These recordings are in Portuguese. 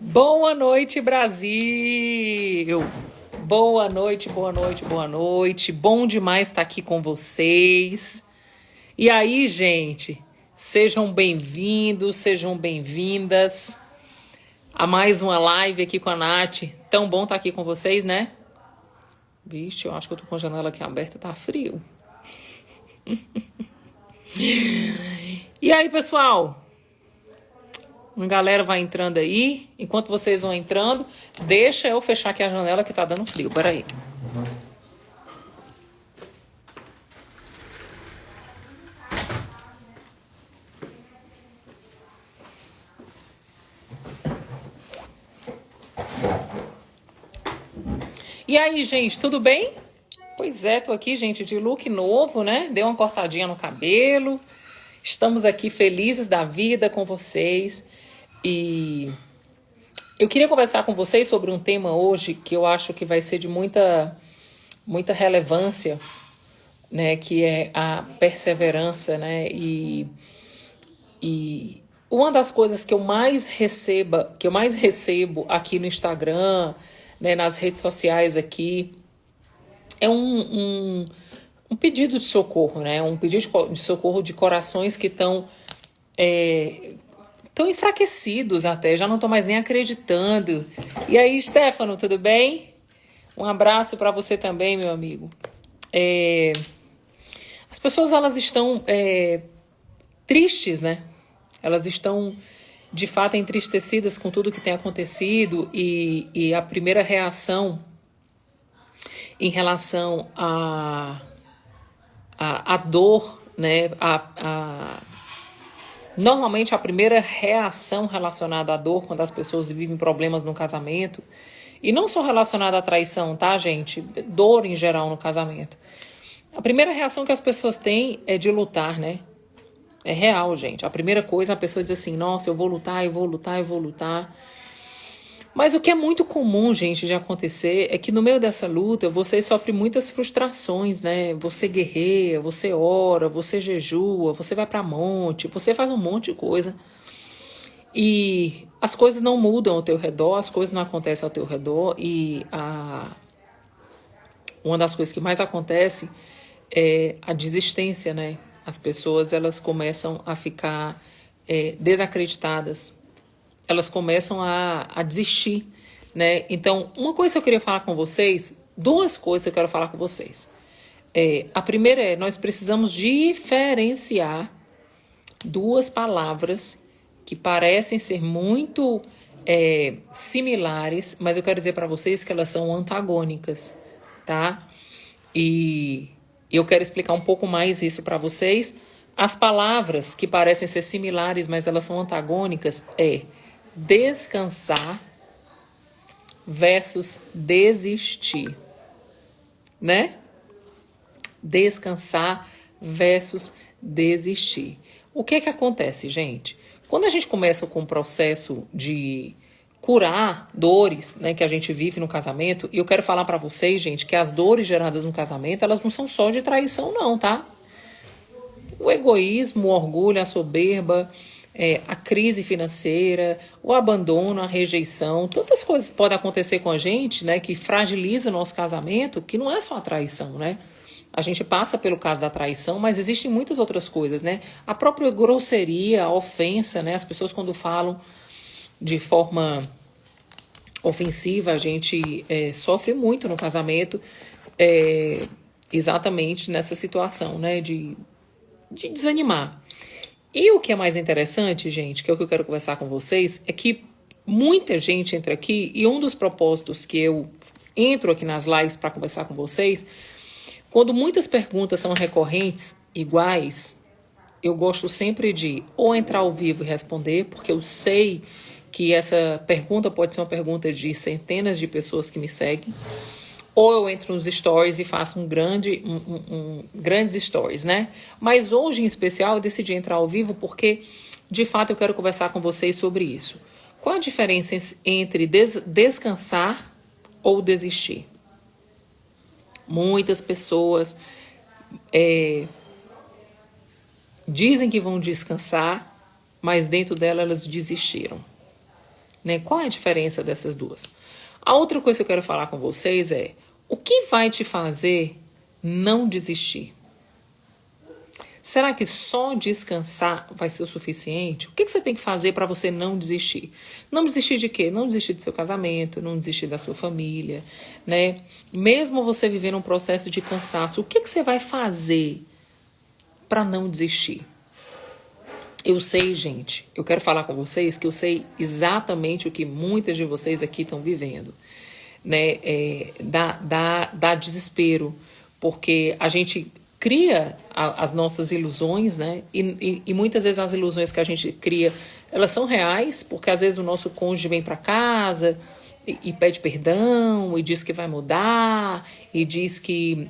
Boa noite, Brasil! Boa noite, boa noite, boa noite. Bom demais estar aqui com vocês. E aí, gente, sejam bem-vindos, sejam bem-vindas a mais uma live aqui com a Nath. Tão bom estar aqui com vocês, né? Vixe, eu acho que eu tô com a janela aqui aberta, tá frio. E aí, pessoal? Uma galera vai entrando aí. Enquanto vocês vão entrando, deixa eu fechar aqui a janela que tá dando frio. Peraí. E aí, gente, tudo bem? Pois é, tô aqui, gente, de look novo, né? Dei uma cortadinha no cabelo. Estamos aqui felizes da vida com vocês. E eu queria conversar com vocês sobre um tema hoje que eu acho que vai ser de muita relevância, né? Que é a perseverança, né? E uma das coisas que eu mais recebo aqui no Instagram, né, nas redes sociais aqui, é um pedido de socorro, né? Um pedido de socorro de corações que estão tão enfraquecidos até, já não estou mais nem acreditando. E aí, Stefano, tudo bem? Um abraço para você também, meu amigo. As pessoas, elas estão tristes, né? Elas estão, de fato, entristecidas com tudo que tem acontecido e a primeira reação em relação à dor, né? Normalmente, a primeira reação relacionada à dor quando as pessoas vivem problemas no casamento, e não só relacionada à traição, tá, gente? Dor em geral no casamento. A primeira reação que as pessoas têm é de lutar, né? É real, gente. A primeira coisa, a pessoa diz assim, nossa, eu vou lutar, eu vou lutar, eu vou lutar. Mas o que é muito comum, gente, de acontecer é que no meio dessa luta você sofre muitas frustrações, né? Você guerreia, você ora, você jejua, você vai pra monte, você faz um monte de coisa. E as coisas não mudam ao teu redor, as coisas não acontecem ao teu redor. E uma das coisas que mais acontece é a desistência, né? As pessoas, elas começam a ficar desacreditadas. Elas começam a desistir, né? Então, uma coisa que eu queria falar com vocês, duas coisas que eu quero falar com vocês. A primeira é, nós precisamos diferenciar duas palavras que parecem ser muito similares, mas eu quero dizer para vocês que elas são antagônicas, tá? E eu quero explicar um pouco mais isso para vocês. As palavras que parecem ser similares, mas elas são antagônicas, descansar versus desistir, né? Descansar versus desistir. O que acontece, gente? Quando a gente começa com o processo de curar dores, né, que a gente vive no casamento, e eu quero falar pra vocês, gente, que as dores geradas no casamento, elas não são só de traição, não, tá? O egoísmo, o orgulho, a soberba, a crise financeira, o abandono, a rejeição, tantas coisas podem acontecer com a gente, né, que fragiliza o nosso casamento, que não é só a traição, né? A gente passa pelo caso da traição, mas existem muitas outras coisas, né? A própria grosseria, a ofensa, né? As pessoas quando falam de forma ofensiva, a gente sofre muito no casamento, exatamente nessa situação, né? De desanimar. E o que é mais interessante, gente, que é o que eu quero conversar com vocês, é que muita gente entra aqui, e um dos propósitos que eu entro aqui nas lives para conversar com vocês, quando muitas perguntas são recorrentes, iguais, eu gosto sempre de ou entrar ao vivo e responder, porque eu sei que essa pergunta pode ser uma pergunta de centenas de pessoas que me seguem, ou eu entro nos stories e faço grandes stories, né? Mas hoje, em especial, eu decidi entrar ao vivo porque, de fato, eu quero conversar com vocês sobre isso. Qual a diferença entre descansar ou desistir? Muitas pessoas dizem que vão descansar, mas dentro dela elas desistiram. né? Qual é a diferença dessas duas? A outra coisa que eu quero falar com vocês é o que vai te fazer não desistir? Será que só descansar vai ser o suficiente? O que você tem que fazer para você não desistir? Não desistir de quê? Não desistir do seu casamento, não desistir da sua família, né? Mesmo você vivendo um processo de cansaço, o que você vai fazer para não desistir? Eu sei, gente, eu quero falar com vocês que eu sei exatamente o que muitas de vocês aqui estão vivendo, né? Dá desespero, porque a gente cria as nossas ilusões, né? E muitas vezes as ilusões que a gente cria, elas são reais, porque às vezes o nosso cônjuge vem para casa e pede perdão, e diz que vai mudar, e diz que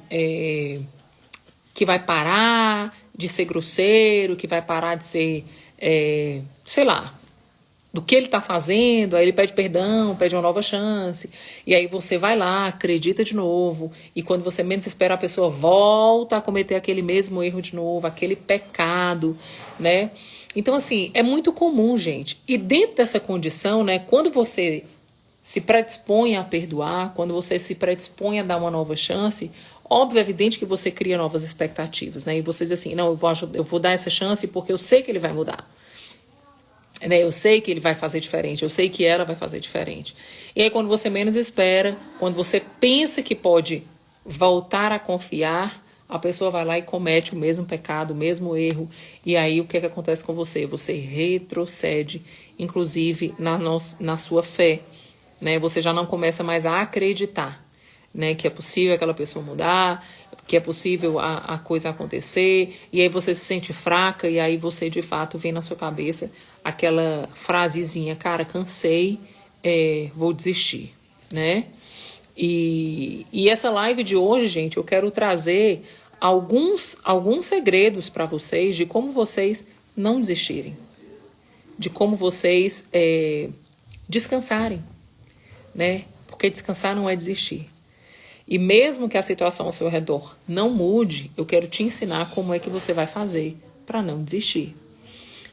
vai parar de ser grosseiro, que vai parar de ser, sei lá, do que ele está fazendo, aí ele pede perdão, pede uma nova chance, e aí você vai lá, acredita de novo, e quando você menos espera, a pessoa volta a cometer aquele mesmo erro de novo, aquele pecado, né? Então, assim, é muito comum, gente. E dentro dessa condição, né, quando você se predispõe a perdoar, quando você se predispõe a dar uma nova chance, óbvio, é evidente que você cria novas expectativas, né? E você diz assim, não, eu vou dar essa chance porque eu sei que ele vai mudar. Né? Eu sei que ele vai fazer diferente, eu sei que ela vai fazer diferente. E aí quando você menos espera, quando você pensa que pode voltar a confiar, a pessoa vai lá e comete o mesmo pecado, o mesmo erro. E aí o que acontece com você? Você retrocede, inclusive na sua fé. Né? Você já não começa mais a acreditar, né, que é possível aquela pessoa mudar, que é possível a coisa acontecer, e aí você se sente fraca, e aí você de fato vem na sua cabeça aquela frasezinha, cara, cansei, vou desistir, né? E essa live de hoje, gente, eu quero trazer alguns segredos para vocês de como vocês não desistirem, de como vocês descansarem, né? Porque descansar não é desistir. E mesmo que a situação ao seu redor não mude, eu quero te ensinar como é que você vai fazer para não desistir.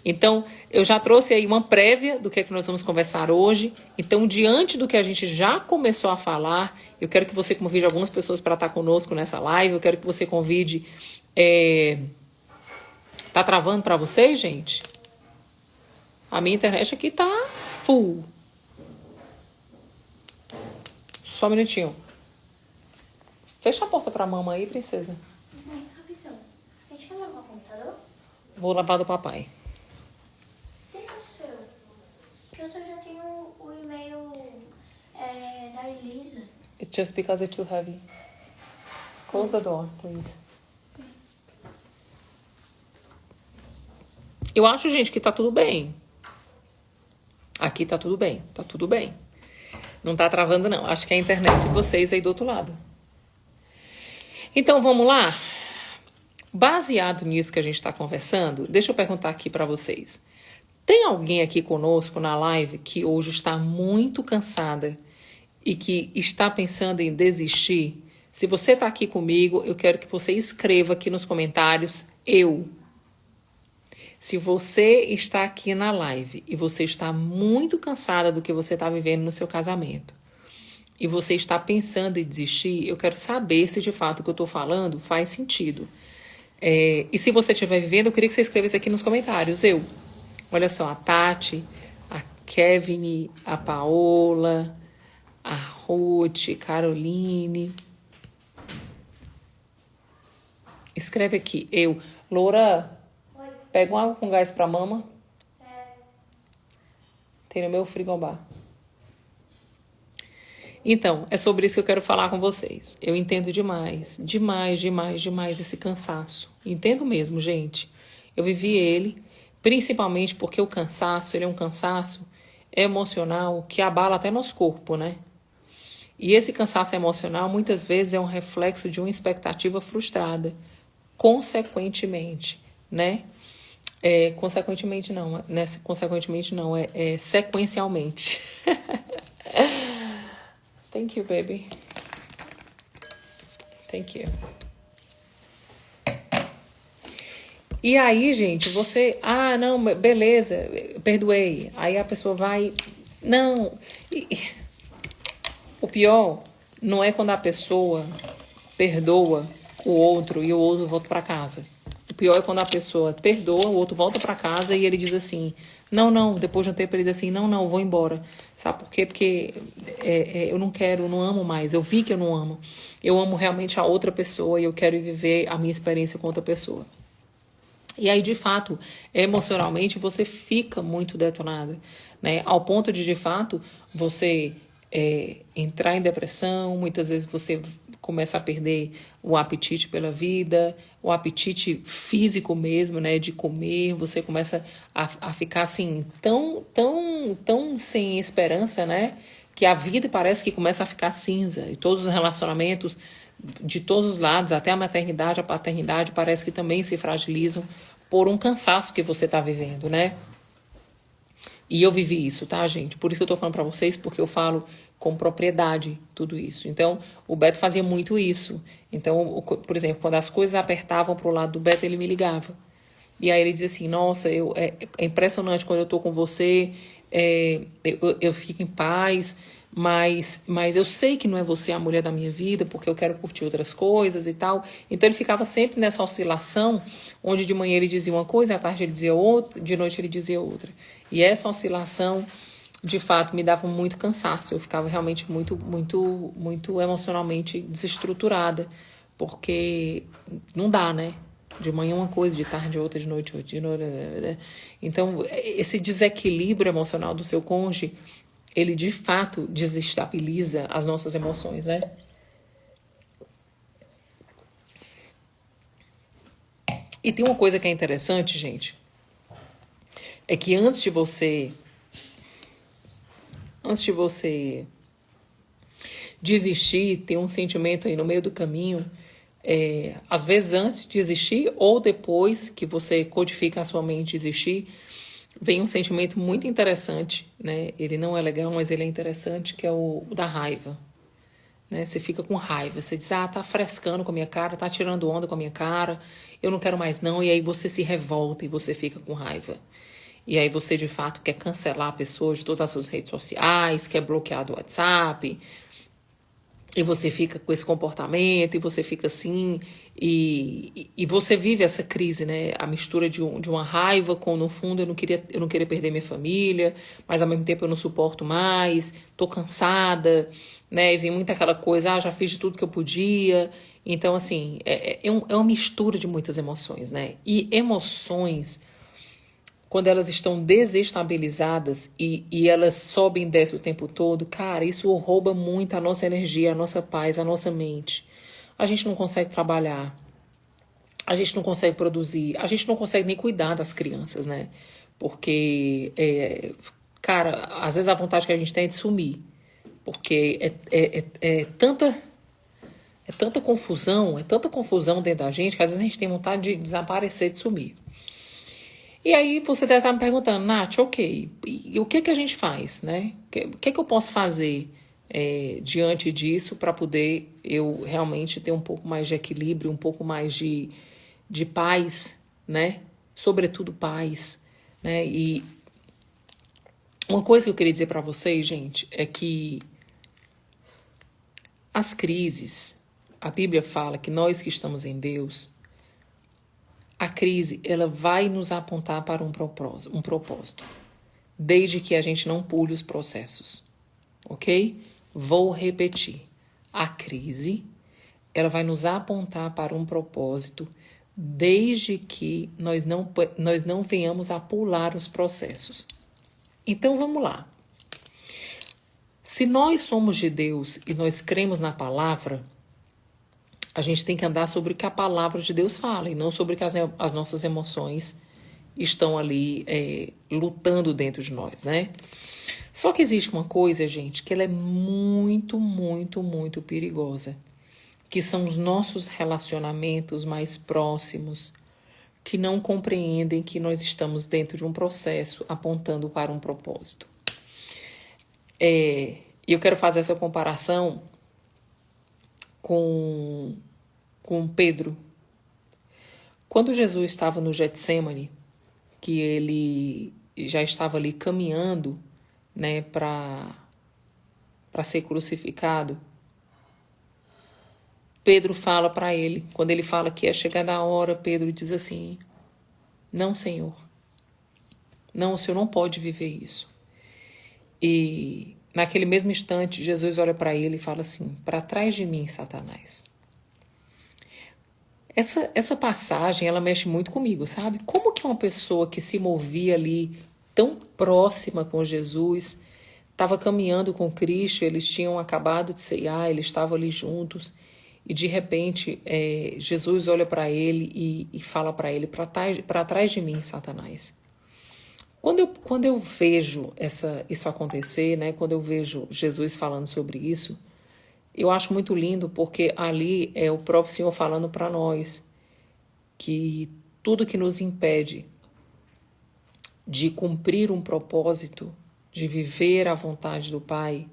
Então, eu já trouxe aí uma prévia do que é que nós vamos conversar hoje. Então, diante do que a gente já começou a falar, eu quero que você convide algumas pessoas para estar conosco nessa live. Eu quero que você convide... Tá travando para vocês, gente? A minha internet aqui tá full. Só um minutinho. Fecha a porta pra mamãe aí, princesa. Mãe, rapidão. A gente vai lavar o computador? Vou lavar do papai. Tem o seu. Porque o seu já tem o e-mail da Elisa. It's just because it's too heavy. Close the door, please. Eu acho, gente, que tá tudo bem. Aqui tá tudo bem. Tá tudo bem. Não tá travando, não. Acho que é a internet de vocês aí do outro lado. Então, vamos lá? Baseado nisso que a gente está conversando, deixa eu perguntar aqui para vocês. Tem alguém aqui conosco na live que hoje está muito cansada e que está pensando em desistir? Se você está aqui comigo, eu quero que você escreva aqui nos comentários, eu. Se você está aqui na live e você está muito cansada do que você está vivendo no seu casamento, e você está pensando em desistir, eu quero saber se de fato o que eu estou falando faz sentido. E se você estiver vivendo, eu queria que você escrevesse aqui nos comentários. Eu. Olha só, a Tati, a Kevin, a Paola, a Ruth, Caroline. Escreve aqui, eu. Loura, Oi. pega uma água com gás pra mama. É. Tem no meu frigobar. Então, é sobre isso que eu quero falar com vocês. Eu entendo demais esse cansaço. Entendo mesmo, gente. Eu vivi ele, principalmente porque o cansaço, ele é um cansaço emocional que abala até nosso corpo, né? E esse cansaço emocional, muitas vezes, é um reflexo de uma expectativa frustrada. Consequentemente, né? Consequentemente não, sequencialmente. Thank you, baby. Thank you. E aí, gente, você... Ah, não, beleza, perdoei. Aí a pessoa vai, Não, o pior não é quando a pessoa perdoa o outro e o outro volta para casa. O pior é quando a pessoa perdoa, o outro volta para casa e ele diz assim, não, depois de um tempo ele diz assim, não, vou embora. Sabe por quê? Porque eu não quero, eu não amo mais, eu vi que eu não amo. Eu amo realmente a outra pessoa e eu quero viver a minha experiência com outra pessoa. E aí, de fato, emocionalmente, você fica muito detonada, né? Ao ponto de fato, você entrar em depressão, muitas vezes você começa a perder o apetite pela vida, o apetite físico mesmo, né? De comer, você começa a ficar assim, tão sem esperança, né? Que a vida parece que começa a ficar cinza. E todos os relacionamentos de todos os lados, até a maternidade, a paternidade, parece que também se fragilizam por um cansaço que você está vivendo, né? E eu vivi isso, tá, gente? Por isso que eu tô falando pra vocês, porque eu falo com propriedade tudo isso. Então, o Beto fazia muito isso. Então, por exemplo, quando as coisas apertavam pro lado do Beto, ele me ligava. E aí ele dizia assim, nossa, é impressionante quando eu tô com você, eu fico em paz, mas eu sei que não é você a mulher da minha vida, porque eu quero curtir outras coisas e tal. Então ele ficava sempre nessa oscilação, onde de manhã ele dizia uma coisa, à tarde ele dizia outra, de noite ele dizia outra. E essa oscilação, de fato, me dava muito cansaço. Eu ficava realmente muito emocionalmente desestruturada, porque não dá, né? De manhã uma coisa, de tarde outra, de noite outra. De noite. Então, esse desequilíbrio emocional do seu cônjuge, ele de fato desestabiliza as nossas emoções, né? E tem uma coisa que é interessante, gente, é que antes de você desistir, ter um sentimento aí no meio do caminho, às vezes antes de desistir ou depois que você codifica a sua mente desistir, vem um sentimento muito interessante, né? Ele não é legal, mas ele é interessante, que é o da raiva, né? Você fica com raiva, você diz, tá frescando com a minha cara, tá tirando onda com a minha cara, eu não quero mais não, e aí você se revolta e você fica com raiva. E aí você, de fato, quer cancelar a pessoa de todas as suas redes sociais, quer bloquear do WhatsApp, e você fica com esse comportamento, e você fica assim, e você vive essa crise, né? A mistura de uma raiva com, no fundo, eu não queria perder minha família, mas ao mesmo tempo eu não suporto mais, tô cansada, né? E vem muito aquela coisa, já fiz de tudo que eu podia. Então, assim, é uma mistura de muitas emoções, né? E emoções, quando elas estão desestabilizadas e elas sobem e descem o tempo todo, cara, isso rouba muito a nossa energia, a nossa paz, a nossa mente. A gente não consegue trabalhar, a gente não consegue produzir, a gente não consegue nem cuidar das crianças, né? Porque, cara, às vezes a vontade que a gente tem é de sumir. Porque é tanta confusão, tanta confusão dentro da gente, que às vezes a gente tem vontade de desaparecer, de sumir. E aí você deve estar me perguntando, Nath, ok, e o que a gente faz, né? O que eu posso fazer diante disso para poder eu realmente ter um pouco mais de equilíbrio, um pouco mais de paz, né? Sobretudo paz, né? E uma coisa que eu queria dizer para vocês, gente, é que as crises, a Bíblia fala que nós que estamos em Deus, a crise, ela vai nos apontar para um propósito, desde que a gente não pule os processos, ok? Vou repetir. A crise, ela vai nos apontar para um propósito, desde que nós não venhamos a pular os processos. Então, vamos lá. Se nós somos de Deus e nós cremos na palavra, a gente tem que andar sobre o que a palavra de Deus fala e não sobre o que as nossas emoções estão ali lutando dentro de nós, né? Só que existe uma coisa, gente, que ela é muito, muito, muito perigosa, que são os nossos relacionamentos mais próximos, que não compreendem que nós estamos dentro de um processo apontando para um propósito. E eu quero fazer essa comparação com Pedro. Quando Jesus estava no Getsêmani, que ele já estava ali caminhando né, para ser crucificado, Pedro fala para ele, quando ele fala que é chegada a hora, Pedro diz assim: não, Senhor, não, o Senhor não pode viver isso. E naquele mesmo instante, Jesus olha para ele e fala assim: para trás de mim, Satanás. Essa passagem, ela mexe muito comigo, sabe? Como que uma pessoa que se movia ali tão próxima com Jesus, estava caminhando com Cristo, eles tinham acabado de ceiar, eles estavam ali juntos, e de repente Jesus olha para ele e fala para ele: para trás de mim, Satanás. Quando eu vejo isso acontecer, né, quando eu vejo Jesus falando sobre isso, eu acho muito lindo, porque ali é o próprio Senhor falando para nós que tudo que nos impede de cumprir um propósito, de viver a vontade do Pai,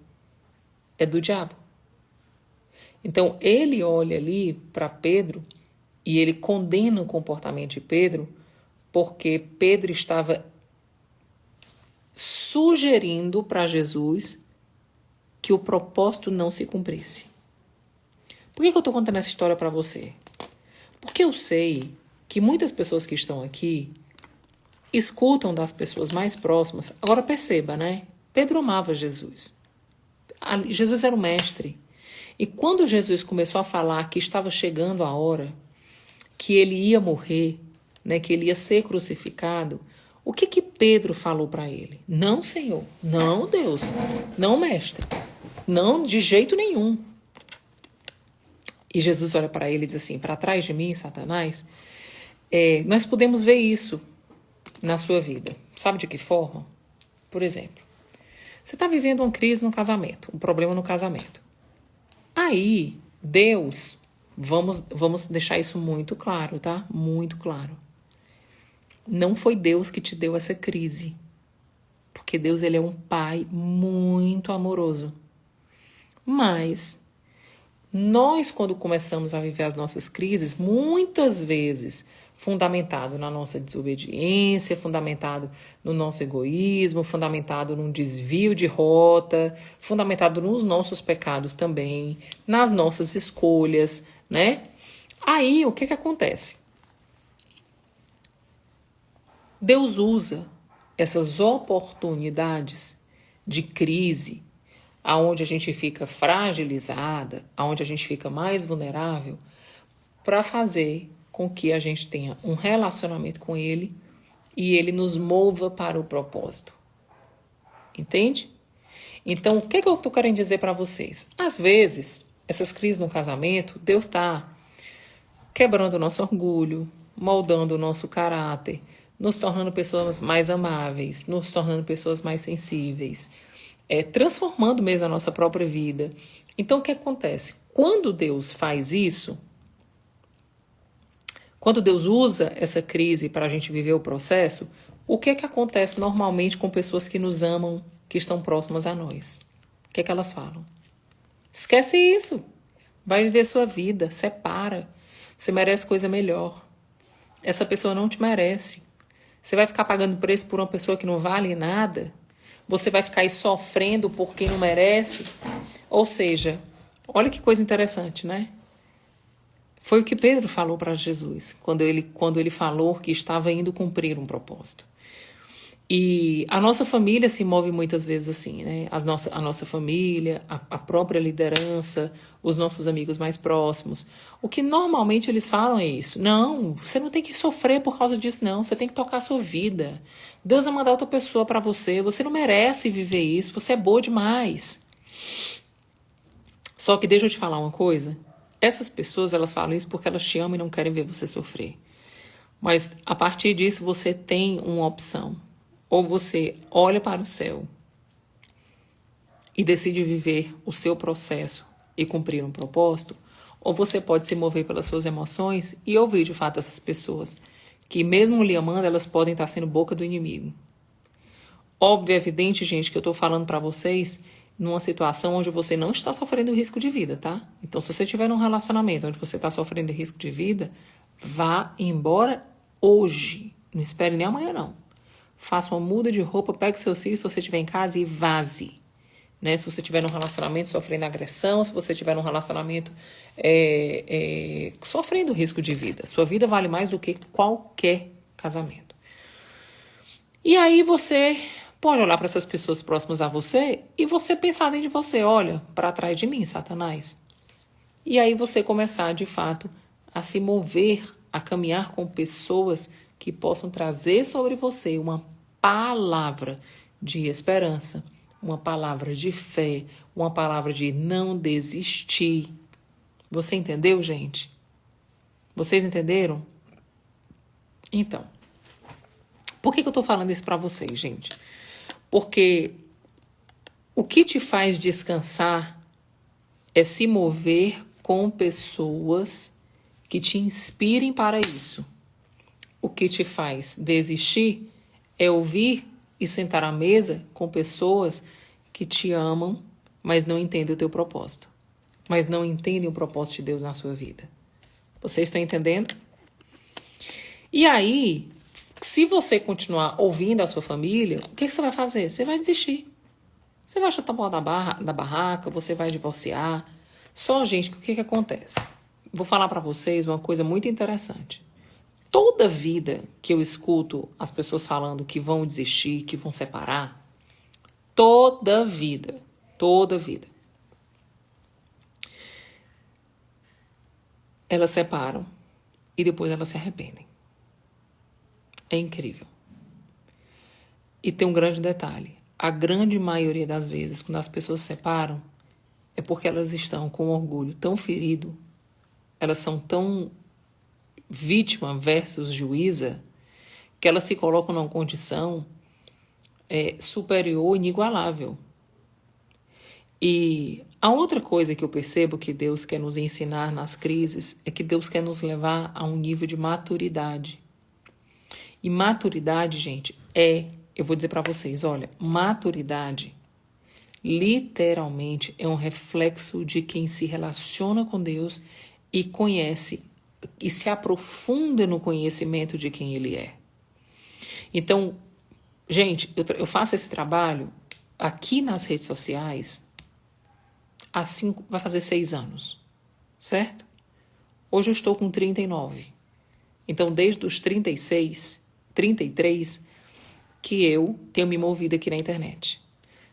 é do diabo. Então, ele olha ali para Pedro e ele condena o comportamento de Pedro, porque Pedro estava sugerindo para Jesus que o propósito não se cumprisse. Por que eu estou contando essa história para você? Porque eu sei que muitas pessoas que estão aqui escutam das pessoas mais próximas. Agora perceba, né? Pedro amava Jesus. Jesus era o mestre. E quando Jesus começou a falar que estava chegando a hora, que ele ia morrer, né, que ele ia ser crucificado, o que Pedro falou para ele? Não, Senhor. Não, Deus. Não, mestre. Não, de jeito nenhum. E Jesus olha para ele e diz assim: para trás de mim, Satanás. Nós podemos ver isso na sua vida. Sabe de que forma? Por exemplo, você está vivendo uma crise no casamento, um problema no casamento. Aí, Deus, vamos deixar isso muito claro, tá? Muito claro. Não foi Deus que te deu essa crise. Porque Deus, ele é um pai muito amoroso. Mas nós, quando começamos a viver as nossas crises, muitas vezes fundamentado na nossa desobediência, fundamentado no nosso egoísmo, fundamentado num desvio de rota, fundamentado nos nossos pecados também, nas nossas escolhas, né? Aí, o que acontece? Deus usa essas oportunidades de crise, aonde a gente fica fragilizada, aonde a gente fica mais vulnerável, para fazer com que a gente tenha um relacionamento com Ele e Ele nos mova para o propósito. Entende? Então, o que eu estou querendo dizer para vocês? Às vezes, essas crises no casamento, Deus está quebrando o nosso orgulho, moldando o nosso caráter, nos tornando pessoas mais amáveis, nos tornando pessoas mais sensíveis, transformando mesmo a nossa própria vida. Então, o que acontece? Quando Deus faz isso, quando Deus usa essa crise para a gente viver o processo, o que acontece normalmente com pessoas que nos amam, que estão próximas a nós? O que elas falam? Esquece isso. Vai viver sua vida, separa. Você merece coisa melhor. Essa pessoa não te merece. Você vai ficar pagando preço por uma pessoa que não vale nada? Você vai ficar aí sofrendo por quem não merece? Ou seja, olha que coisa interessante, né? Foi o que Pedro falou para Jesus, quando ele falou que estava indo cumprir um propósito. E a nossa família se move muitas vezes assim, né? A nossa família, a própria liderança, os nossos amigos mais próximos. O que normalmente eles falam é isso: não, você não tem que sofrer por causa disso, não. Você tem que tocar a sua vida. Deus vai mandar outra pessoa para você. Você não merece viver isso. Você é boa demais. Só que deixa eu te falar uma coisa. Essas pessoas, elas falam isso porque elas te amam e não querem ver você sofrer. Mas a partir disso você tem uma opção. Ou você olha para o céu e decide viver o seu processo e cumprir um propósito, ou você pode se mover pelas suas emoções e ouvir de fato essas pessoas, que mesmo lhe amando, elas podem estar sendo boca do inimigo. Óbvio, é evidente, gente, que eu estou falando para vocês numa situação onde você não está sofrendo risco de vida, tá? Então, se você estiver num relacionamento onde você está sofrendo risco de vida, vá embora hoje. Não espere nem amanhã, não. faça uma muda de roupa, pegue seus filhos, se você estiver em casa, e vaze. Né? Se você estiver num relacionamento sofrendo agressão, se você estiver num relacionamento sofrendo risco de vida. Sua vida vale mais do que qualquer casamento. E aí você pode olhar para essas pessoas próximas a você e você pensar dentro de você, olha, para trás de mim, Satanás. E aí você começar, de fato, a se mover, a caminhar com pessoas que possam trazer sobre você uma palavra de esperança, uma palavra de fé, uma palavra de não desistir. Você entendeu, gente? Vocês entenderam? Então, por que eu estou falando isso para vocês, gente? Porque o que te faz descansar é se mover com pessoas que te inspirem para isso. O que te faz desistir é ouvir e sentar à mesa com pessoas que te amam, mas não entendem o teu propósito. Mas não entendem o propósito de Deus na sua vida. Vocês estão entendendo? E aí, se você continuar ouvindo a sua família, o que você vai fazer? Você vai desistir. Você vai chutar a bola da barraca, você vai divorciar. Só, gente, o que acontece? Vou falar para vocês uma coisa muito interessante. Toda vida que eu escuto as pessoas falando que vão desistir, que vão separar, toda vida, elas separam e depois elas se arrependem. É incrível. E tem um grande detalhe. A grande maioria das vezes, quando as pessoas se separam, é porque elas estão com um orgulho tão ferido, elas são tão vítima versus juíza, que elas se colocam numa condição superior, inigualável. E a outra coisa que eu percebo que Deus quer nos ensinar nas crises é que Deus quer nos levar a um nível de maturidade. E maturidade, gente, eu vou dizer para vocês, olha, maturidade literalmente é um reflexo de quem se relaciona com Deus e conhece e se aprofunda no conhecimento de quem Ele é. Então, gente, eu faço esse trabalho aqui nas redes sociais assim vai fazer 6 anos, certo? Hoje eu estou com 39. Então, desde os 36, 33, que eu tenho me movido aqui na internet.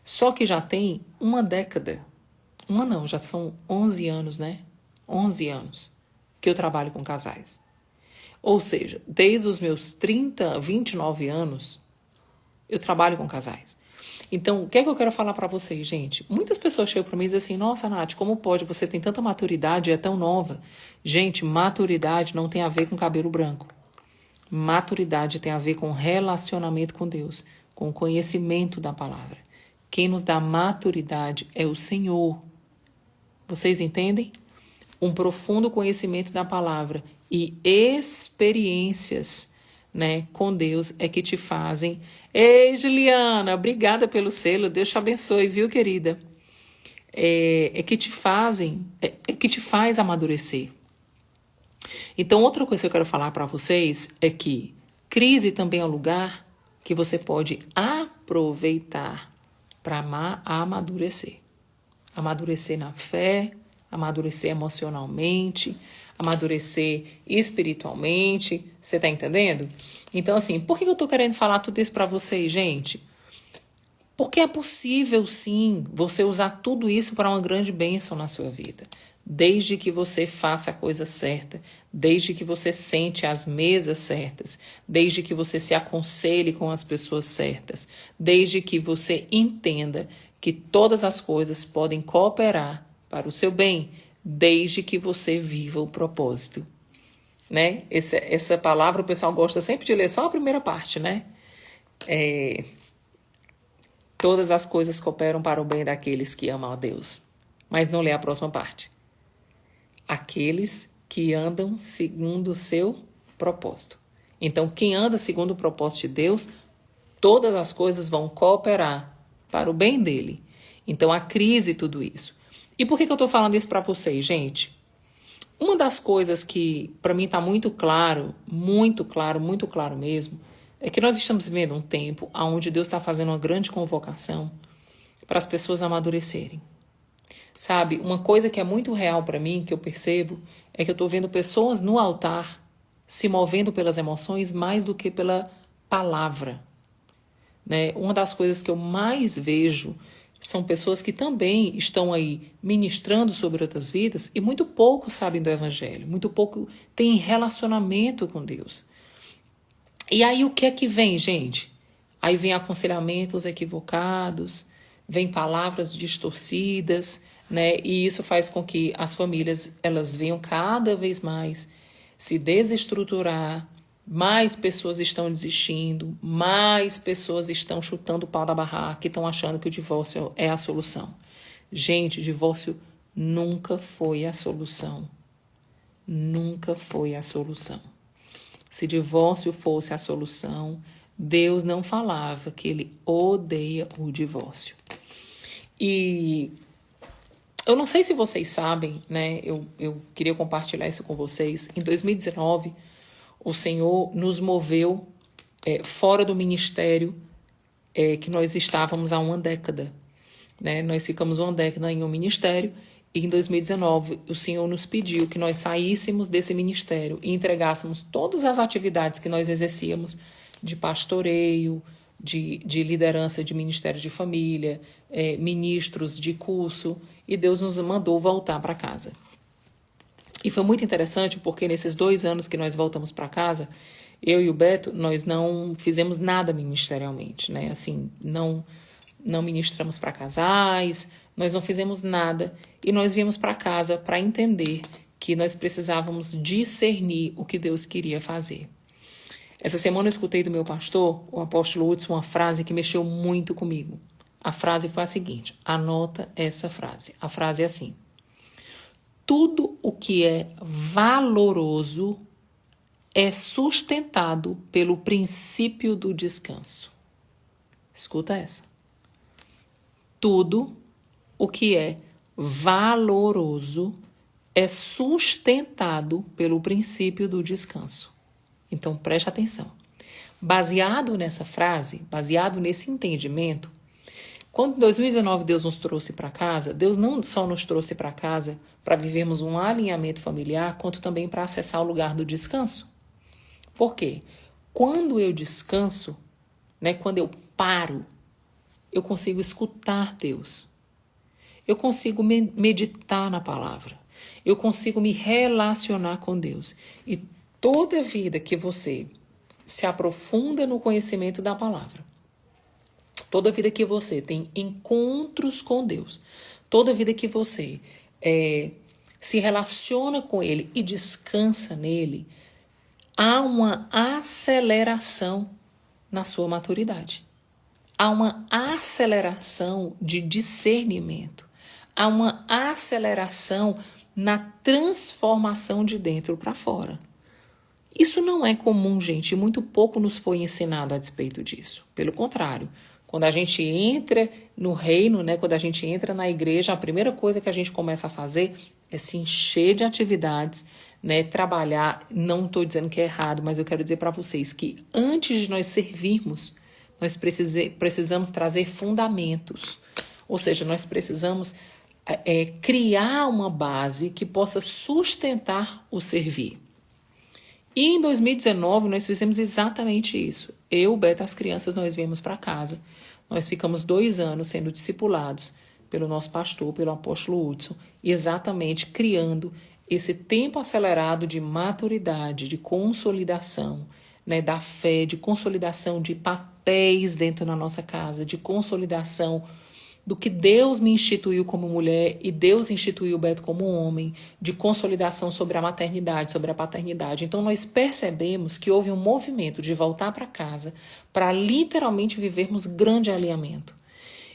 Só que já tem uma década. Já são 11 anos, né? 11 anos que eu trabalho com casais. Ou seja, desde os meus 29 anos, eu trabalho com casais. Então, o que é que eu quero falar para vocês, gente? Muitas pessoas chegam para mim e dizem assim, nossa, Nath, como pode? Você tem tanta maturidade e é tão nova. Gente, maturidade não tem a ver com cabelo branco. Maturidade tem a ver com relacionamento com Deus, com conhecimento da palavra. Quem nos dá maturidade é o Senhor. Vocês entendem? Um profundo conhecimento da palavra e experiências, né, com Deus é que te fazem. Ei, Juliana, obrigada pelo selo. Deus te abençoe, viu, querida? Que te faz amadurecer. Então, outra coisa que eu quero falar para vocês é que crise também é um lugar que você pode aproveitar para amadurecer. Amadurecer na fé, amadurecer emocionalmente, amadurecer espiritualmente. Você tá entendendo? Então, assim, por que eu tô querendo falar tudo isso para vocês, gente? Porque é possível, sim, você usar tudo isso para uma grande bênção na sua vida. Desde que você faça a coisa certa, desde que você sente as mesas certas, desde que você se aconselhe com as pessoas certas, desde que você entenda que todas as coisas podem cooperar para o seu bem, desde que você viva o propósito. Né? Essa palavra o pessoal gosta sempre de ler só a primeira parte, né? Todas as coisas cooperam para o bem daqueles que amam a Deus. Mas não lê a próxima parte. Aqueles que andam segundo o seu propósito. Então, quem anda segundo o propósito de Deus, todas as coisas vão cooperar para o bem dele. Então, a crise e tudo isso. E por que eu estou falando isso para vocês, gente? Uma das coisas que para mim está muito claro mesmo, é que nós estamos vivendo um tempo onde Deus está fazendo uma grande convocação para as pessoas amadurecerem. Sabe, uma coisa que é muito real para mim, que eu percebo, é que eu estou vendo pessoas no altar se movendo pelas emoções mais do que pela palavra, né? Uma das coisas que eu mais vejo são pessoas que também estão aí ministrando sobre outras vidas e muito pouco sabem do evangelho, muito pouco têm relacionamento com Deus. E aí o que é que vem, gente? Aí vem aconselhamentos equivocados, vem palavras distorcidas, né? E isso faz com que as famílias elas venham cada vez mais se desestruturar, mais pessoas estão desistindo, mais pessoas estão chutando o pau da barraca e estão achando que o divórcio é a solução. Gente, divórcio nunca foi a solução. Nunca foi a solução. Se divórcio fosse a solução, Deus não falava que ele odeia o divórcio. E eu não sei se vocês sabem, né? Eu queria compartilhar isso com vocês. Em 2019, o Senhor nos moveu fora do ministério que nós estávamos há uma década, né? Nós ficamos uma década em um ministério e em 2019 o Senhor nos pediu que nós saíssemos desse ministério e entregássemos todas as atividades que nós exercíamos de pastoreio, de liderança de ministério de família, ministros de curso, e Deus nos mandou voltar para casa. E foi muito interessante porque nesses 2 anos que nós voltamos para casa, eu e o Beto, nós não fizemos nada ministerialmente, né? Assim, não ministramos para casais, nós não fizemos nada e nós viemos para casa para entender que nós precisávamos discernir o que Deus queria fazer. Essa semana eu escutei do meu pastor, o apóstolo Hudson, uma frase que mexeu muito comigo. A frase foi a seguinte, anota essa frase. A frase é assim: tudo o que é valoroso é sustentado pelo princípio do descanso. Escuta essa. Tudo o que é valoroso é sustentado pelo princípio do descanso. Então, preste atenção. Baseado nessa frase, baseado nesse entendimento, quando em 2019 Deus nos trouxe para casa, Deus não só nos trouxe para casa para vivermos um alinhamento familiar, quanto também para acessar o lugar do descanso. Por quê? Quando eu descanso, né, quando eu paro, eu consigo escutar Deus. Eu consigo meditar na palavra. Eu consigo me relacionar com Deus. E toda vida que você se aprofunda no conhecimento da palavra, toda vida que você tem encontros com Deus, toda vida que você se relaciona com Ele e descansa nele, há uma aceleração na sua maturidade. Há uma aceleração de discernimento. Há uma aceleração na transformação de dentro para fora. Isso não é comum, gente, e muito pouco nos foi ensinado a despeito disso. Pelo contrário, quando a gente entra no reino, né, quando a gente entra na igreja, a primeira coisa que a gente começa a fazer é se encher de atividades, né, trabalhar. Não estou dizendo que é errado, mas eu quero dizer para vocês que antes de nós servirmos, nós precisamos trazer fundamentos. Ou seja, nós precisamos criar uma base que possa sustentar o servir. E em 2019 nós fizemos exatamente isso. Eu, o Beto, as crianças, nós viemos para casa. Nós ficamos 2 anos sendo discipulados pelo nosso pastor, pelo apóstolo Hudson, exatamente criando esse tempo acelerado de maturidade, de consolidação, né, da fé, de consolidação de papéis dentro da nossa casa, de consolidação do que Deus me instituiu como mulher e Deus instituiu o Beto como homem, de consolidação sobre a maternidade, sobre a paternidade. Então nós percebemos que houve um movimento de voltar para casa para literalmente vivermos grande alinhamento.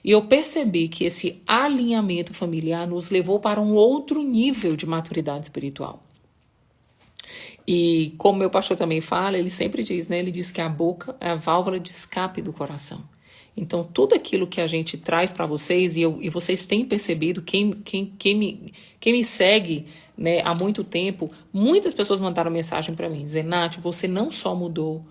E eu percebi que esse alinhamento familiar nos levou para um outro nível de maturidade espiritual. E como meu pastor também fala, ele sempre diz, né? Ele diz que a boca é a válvula de escape do coração. Então, tudo aquilo que a gente traz para vocês, e vocês têm percebido, quem me segue, né, há muito tempo, muitas pessoas mandaram mensagem para mim, dizendo, Nath, você não só mudou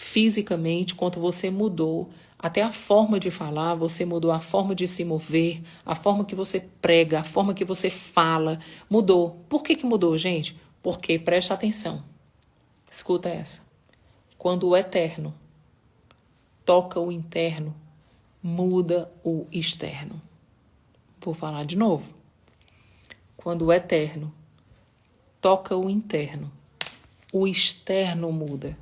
fisicamente, quanto você mudou. Até a forma de falar, você mudou a forma de se mover, a forma que você prega, a forma que você fala, mudou. Por que mudou, gente? Porque, presta atenção, escuta essa. Quando o eterno toca o interno, muda o externo. Vou falar de novo. Quando o eterno toca o interno, o externo muda.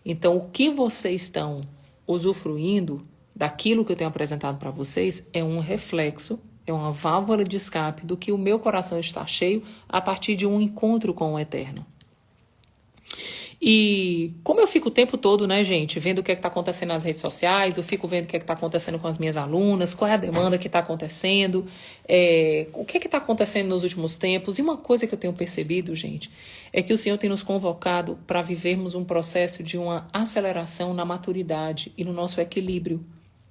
Então, o que vocês estão usufruindo daquilo que eu tenho apresentado para vocês é um reflexo, é uma válvula de escape do que o meu coração está cheio a partir de um encontro com o eterno. E como eu fico o tempo todo, né, gente, vendo o que está acontecendo nas redes sociais, eu fico vendo o que está acontecendo com as minhas alunas, qual é a demanda que está acontecendo, o que está acontecendo nos últimos tempos. E uma coisa que eu tenho percebido, gente, é que o Senhor tem nos convocado para vivermos um processo de uma aceleração na maturidade e no nosso equilíbrio.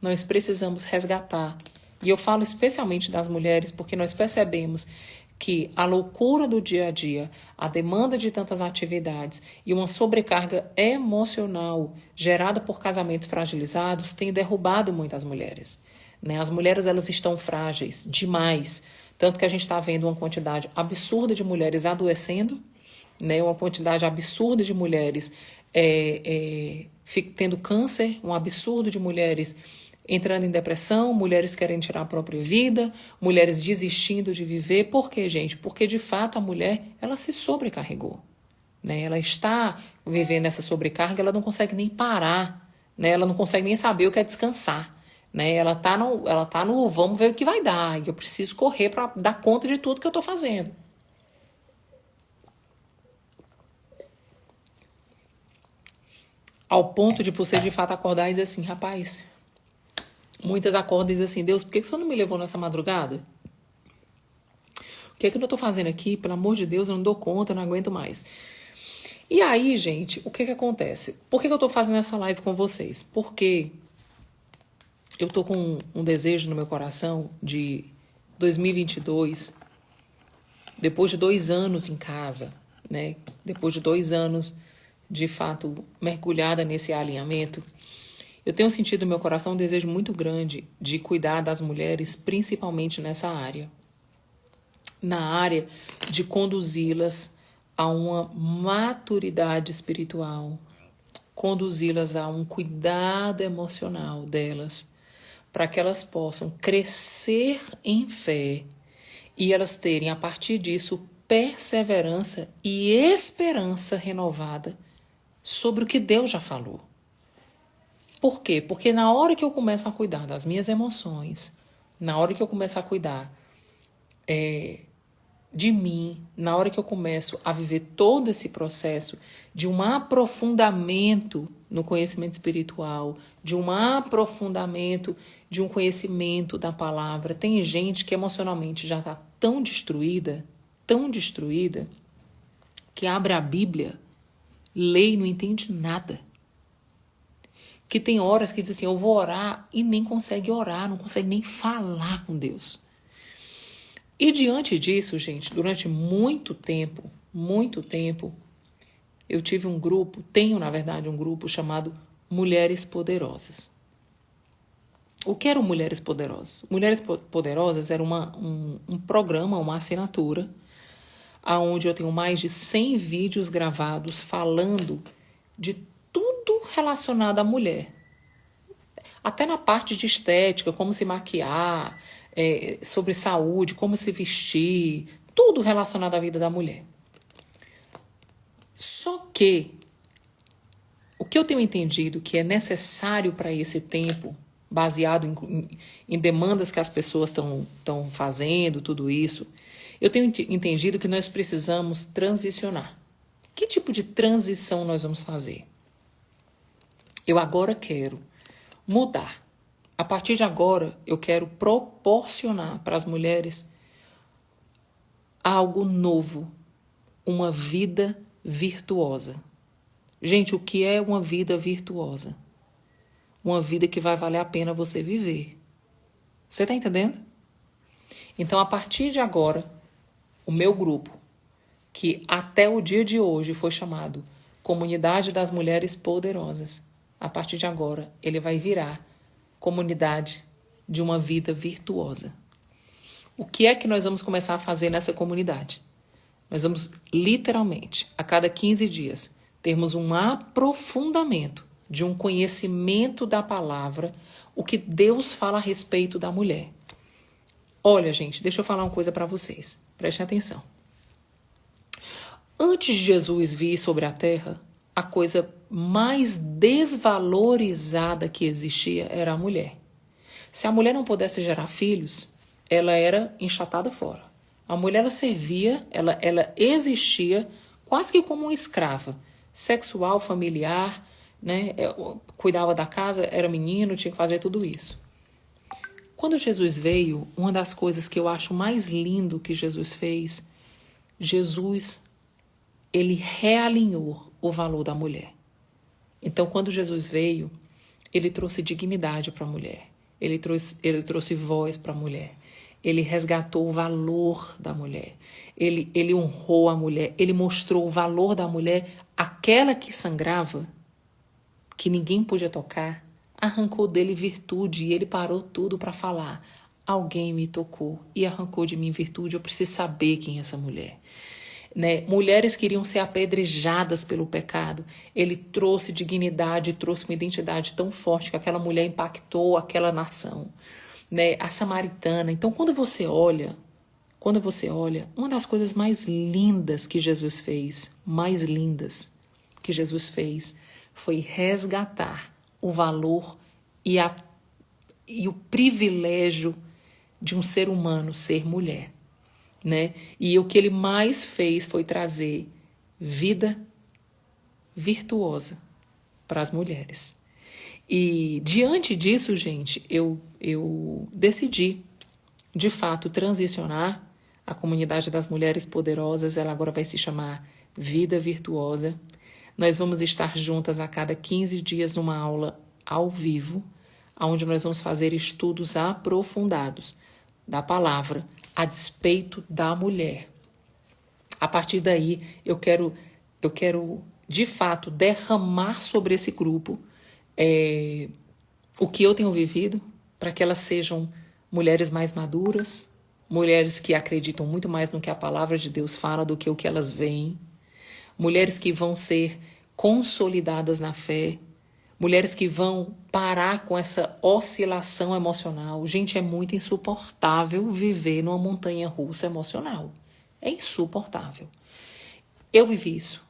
Nós precisamos resgatar. E eu falo especialmente das mulheres, porque nós percebemos que a loucura do dia a dia, a demanda de tantas atividades e uma sobrecarga emocional gerada por casamentos fragilizados tem derrubado muitas mulheres, né? As mulheres, elas estão frágeis demais, tanto que a gente está vendo uma quantidade absurda de mulheres adoecendo, né? Uma quantidade absurda de mulheres tendo câncer, um absurdo de mulheres entrando em depressão, mulheres querendo tirar a própria vida, mulheres desistindo de viver. Por quê, gente? Porque, de fato, a mulher, ela se sobrecarregou, né? Ela está vivendo essa sobrecarga, ela não consegue nem parar, né? Ela não consegue nem saber o que é descansar, né? Ela tá no vamos ver o que vai dar, e eu preciso correr para dar conta de tudo que eu estou fazendo. Ao ponto de você, de fato, acordar e dizer assim, rapaz... Muitas acordam e dizem assim, Deus, por que você não me levou nessa madrugada? O que é que eu estou fazendo aqui? Pelo amor de Deus, eu não dou conta, eu não aguento mais. E aí, gente, o que acontece? Por que eu estou fazendo essa live com vocês? Porque eu estou com um desejo no meu coração de 2022, depois de 2 anos em casa, né? Depois de 2 anos, de fato, mergulhada nesse alinhamento, eu tenho sentido no meu coração um desejo muito grande de cuidar das mulheres, principalmente nessa área. Na área de conduzi-las a uma maturidade espiritual, conduzi-las a um cuidado emocional delas, para que elas possam crescer em fé e elas terem, a partir disso, perseverança e esperança renovada sobre o que Deus já falou. Por quê? Porque na hora que eu começo a cuidar das minhas emoções, na hora que eu começo a cuidar de mim, na hora que eu começo a viver todo esse processo de um aprofundamento no conhecimento espiritual, de um aprofundamento de um conhecimento da palavra, tem gente que emocionalmente já está tão destruída, que abre a Bíblia, lê e não entende nada. Que tem horas que diz assim, eu vou orar e nem consegue orar, não consegue nem falar com Deus. E diante disso, gente, durante muito tempo, eu tive um grupo, tenho na verdade um grupo chamado Mulheres Poderosas. O que eram Mulheres Poderosas? Mulheres Poderosas era um programa, uma assinatura, onde eu tenho mais de 100 vídeos gravados falando de tudo relacionado à mulher. Até na parte de estética, como se maquiar, sobre saúde, como se vestir, tudo relacionado à vida da mulher. Só que o que eu tenho entendido que é necessário para esse tempo, baseado em demandas que as pessoas estão fazendo, tudo isso, eu tenho entendido que nós precisamos transicionar. Que tipo de transição nós vamos fazer? Eu agora quero mudar. A partir de agora, eu quero proporcionar para as mulheres algo novo, uma vida virtuosa. Gente, o que é uma vida virtuosa? Uma vida que vai valer a pena você viver. Você está entendendo? Então, a partir de agora, o meu grupo, que até o dia de hoje foi chamado Comunidade das Mulheres Poderosas. A partir de agora, ele vai virar comunidade de uma vida virtuosa. O que é que nós vamos começar a fazer nessa comunidade? Nós vamos, literalmente, a cada 15 dias, termos um aprofundamento de um conhecimento da palavra, o que Deus fala a respeito da mulher. Olha, gente, deixa eu falar uma coisa para vocês. Prestem atenção. Antes de Jesus vir sobre a terra, a coisa mais desvalorizada que existia era a mulher. Se a mulher não pudesse gerar filhos, ela era enxatada fora. A mulher, ela servia, ela existia quase que como uma escrava, sexual, familiar, né? Cuidava da casa, era menino, tinha que fazer tudo isso. Quando Jesus veio, uma das coisas que eu acho mais lindo que Jesus fez, ele realinhou o valor da mulher. Então, quando Jesus veio, ele trouxe dignidade para a mulher. Ele trouxe voz para a mulher. Ele resgatou o valor da mulher. Ele honrou a mulher. Ele mostrou o valor da mulher. Aquela que sangrava, que ninguém podia tocar, arrancou dele virtude e ele parou tudo para falar. Alguém me tocou e arrancou de mim virtude. Eu preciso saber quem é essa mulher. Né? Mulheres queriam ser apedrejadas pelo pecado. Ele trouxe dignidade, trouxe uma identidade tão forte que aquela mulher impactou aquela nação, né? A samaritana. Então, quando você olha, uma das coisas mais lindas que Jesus fez, foi resgatar o valor e o privilégio de um ser humano ser mulher. Né? E o que ele mais fez foi trazer vida virtuosa para as mulheres. E diante disso, gente, eu decidi, de fato, transicionar. A comunidade das mulheres poderosas, ela agora vai se chamar Vida Virtuosa. Nós vamos estar juntas a cada 15 dias numa aula ao vivo, onde nós vamos fazer estudos aprofundados da palavra, a despeito da mulher. A partir daí, eu quero de fato, derramar sobre esse grupo o que eu tenho vivido, para que elas sejam mulheres mais maduras, mulheres que acreditam muito mais no que a palavra de Deus fala do que o que elas veem, mulheres que vão ser consolidadas na fé, mulheres que vão parar com essa oscilação emocional. Gente, é muito insuportável viver numa montanha-russa emocional. É insuportável. Eu vivi isso.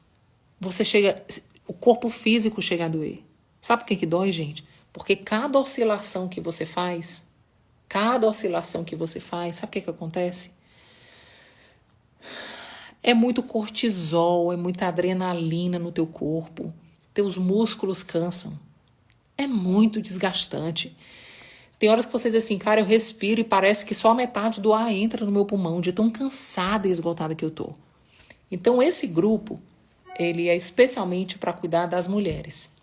O corpo físico chega a doer. Sabe por que dói, gente? Porque cada oscilação que você faz, sabe o que acontece? É muito cortisol, é muita adrenalina no teu corpo. Teus músculos cansam. É muito desgastante. Tem horas que você diz assim, cara, eu respiro e parece que só a metade do ar entra no meu pulmão, de tão cansada e esgotada que eu tô. Então, esse grupo, ele é especialmente para cuidar das mulheres.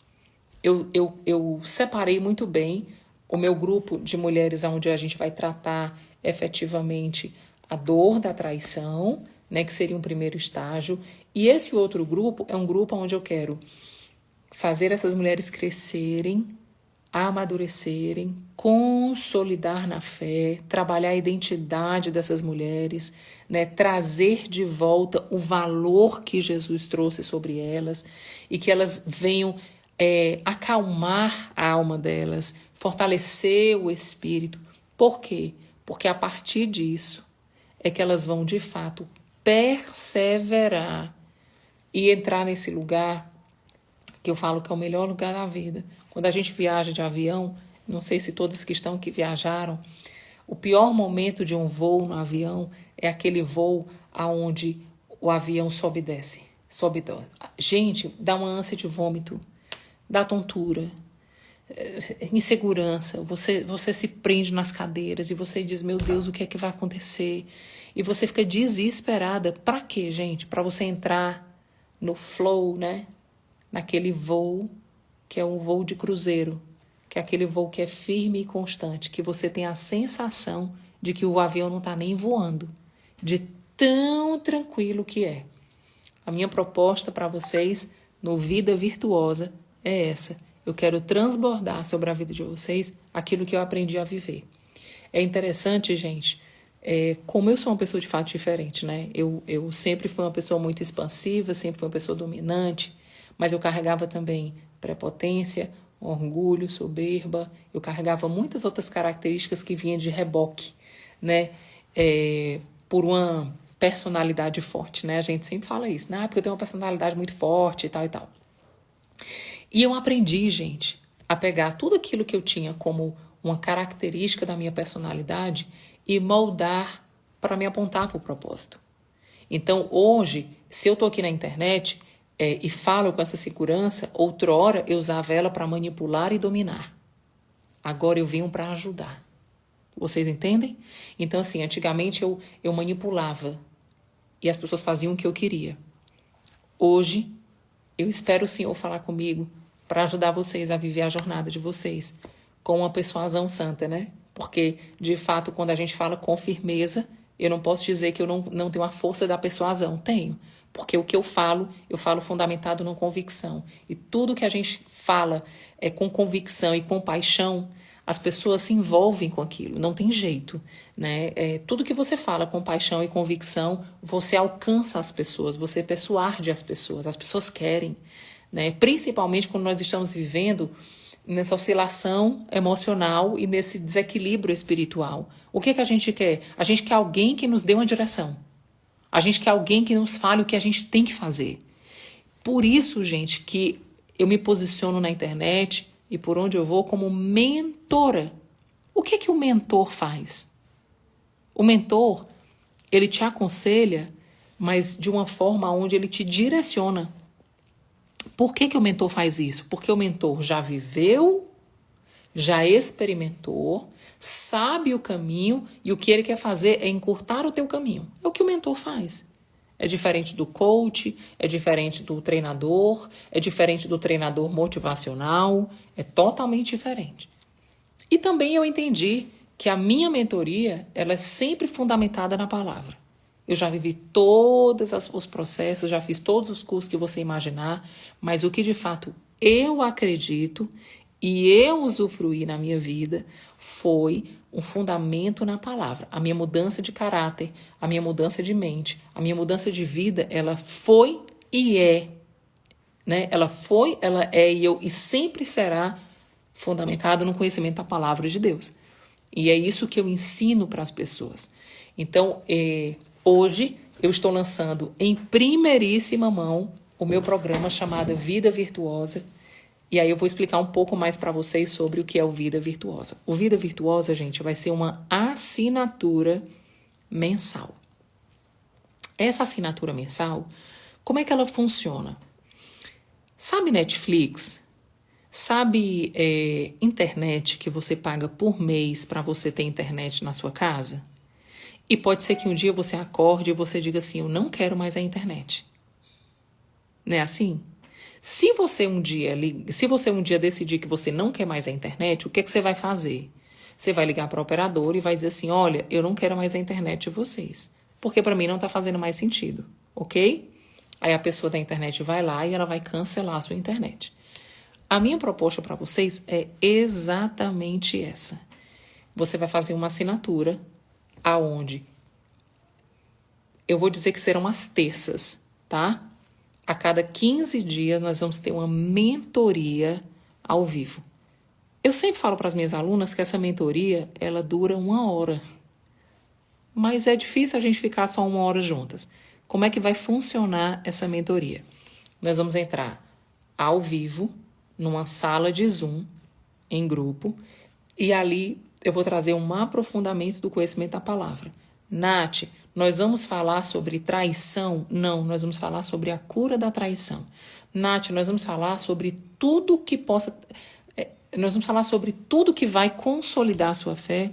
Eu separei muito bem o meu grupo de mulheres, onde a gente vai tratar efetivamente a dor da traição, né, que seria um primeiro estágio. E esse outro grupo é um grupo onde eu quero fazer essas mulheres crescerem, amadurecerem, consolidar na fé, trabalhar a identidade dessas mulheres, né, trazer de volta o valor que Jesus trouxe sobre elas e que elas venham acalmar a alma delas, fortalecer o espírito. Por quê? Porque a partir disso é que elas vão, de fato, perseverar e entrar nesse lugar que eu falo que é o melhor lugar da vida. Quando a gente viaja de avião, não sei se todas que estão aqui viajaram, o pior momento de um voo no avião é aquele voo onde o avião sobe e desce. Sobe e desce. Gente, dá uma ânsia de vômito, dá tontura, insegurança. Você se prende nas cadeiras e você diz, meu Deus, o que é que vai acontecer? E você fica desesperada. Para quê, gente? Para você entrar no flow, né? Naquele voo que é um voo de cruzeiro, que é aquele voo que é firme e constante, que você tem a sensação de que o avião não está nem voando, de tão tranquilo que é. A minha proposta para vocês, no Vida Virtuosa é essa. Eu quero transbordar sobre a vida de vocês aquilo que eu aprendi a viver. É interessante, gente, como eu sou uma pessoa de fato diferente, né? Eu sempre fui uma pessoa muito expansiva, sempre fui uma pessoa dominante, mas eu carregava também prepotência, orgulho, soberba. Eu carregava muitas outras características que vinham de reboque, né? Por uma personalidade forte, né? A gente sempre fala isso, né? Porque eu tenho uma personalidade muito forte e tal e tal. E eu aprendi, gente, a pegar tudo aquilo que eu tinha como uma característica da minha personalidade e moldar para me apontar para o propósito. Então, hoje, se eu estou aqui na internet e falo com essa segurança, outrora eu usava ela para manipular e dominar. Agora eu venho para ajudar. Vocês entendem? Então, assim, antigamente eu manipulava e as pessoas faziam o que eu queria. Hoje, eu espero o Senhor falar comigo para ajudar vocês a viver a jornada de vocês com uma persuasão santa, né? Porque, de fato, quando a gente fala com firmeza, eu não posso dizer que eu não tenho a força da persuasão. Tenho. Porque o que eu falo fundamentado na convicção. E tudo que a gente fala com convicção e com paixão, as pessoas se envolvem com aquilo. Não tem jeito, né? Tudo que você fala com paixão e convicção, você alcança as pessoas, você persuade as pessoas querem, né? Principalmente quando nós estamos vivendo nessa oscilação emocional e nesse desequilíbrio espiritual. O que a gente quer? A gente quer alguém que nos dê uma direção. A gente quer alguém que nos fale o que a gente tem que fazer. Por isso, gente, que eu me posiciono na internet e por onde eu vou como mentora. O que o mentor faz? O mentor, ele te aconselha, mas de uma forma onde ele te direciona. Por que o mentor faz isso? Porque o mentor já viveu, já experimentou, sabe o caminho e o que ele quer fazer é encurtar o teu caminho. É o que o mentor faz. É diferente do coach, é diferente do treinador, é diferente do treinador motivacional, é totalmente diferente. E também eu entendi que a minha mentoria, ela é sempre fundamentada na palavra. Eu já vivi todos os processos, já fiz todos os cursos que você imaginar, mas o que de fato eu acredito e eu usufruí na minha vida foi um fundamento na palavra. A minha mudança de caráter, a minha mudança de mente, a minha mudança de vida, ela foi e é. Né? Ela foi, ela é e sempre será fundamentada no conhecimento da palavra de Deus. E é isso que eu ensino para as pessoas. Então, hoje eu estou lançando em primeiríssima mão o meu programa chamado Vida Virtuosa. E aí eu vou explicar um pouco mais para vocês sobre o que é o Vida Virtuosa. O Vida Virtuosa, gente, vai ser uma assinatura mensal. Essa assinatura mensal, como é que ela funciona? Sabe Netflix? Sabe internet que você paga por mês para você ter internet na sua casa? E pode ser que um dia você acorde e você diga assim, eu não quero mais a internet. Não é assim? Se você um dia decidir que você não quer mais a internet, o que você vai fazer? Você vai ligar para a operadora e vai dizer assim, olha, eu não quero mais a internet de vocês, porque para mim não está fazendo mais sentido, ok? Aí a pessoa da internet vai lá e ela vai cancelar a sua internet. A minha proposta para vocês é exatamente essa. Você vai fazer uma assinatura aonde eu vou dizer que serão as terças, tá? A cada 15 dias nós vamos ter uma mentoria ao vivo. Eu sempre falo para as minhas alunas que essa mentoria, ela dura 1 hora. Mas é difícil a gente ficar só 1 hora juntas. Como é que vai funcionar essa mentoria? Nós vamos entrar ao vivo, numa sala de Zoom, em grupo, e ali eu vou trazer um aprofundamento do conhecimento da palavra. Nath, nós vamos falar sobre traição? Não, nós vamos falar sobre a cura da traição. Nath, nós vamos falar sobre tudo que possa... Nós vamos falar sobre tudo que vai consolidar a sua fé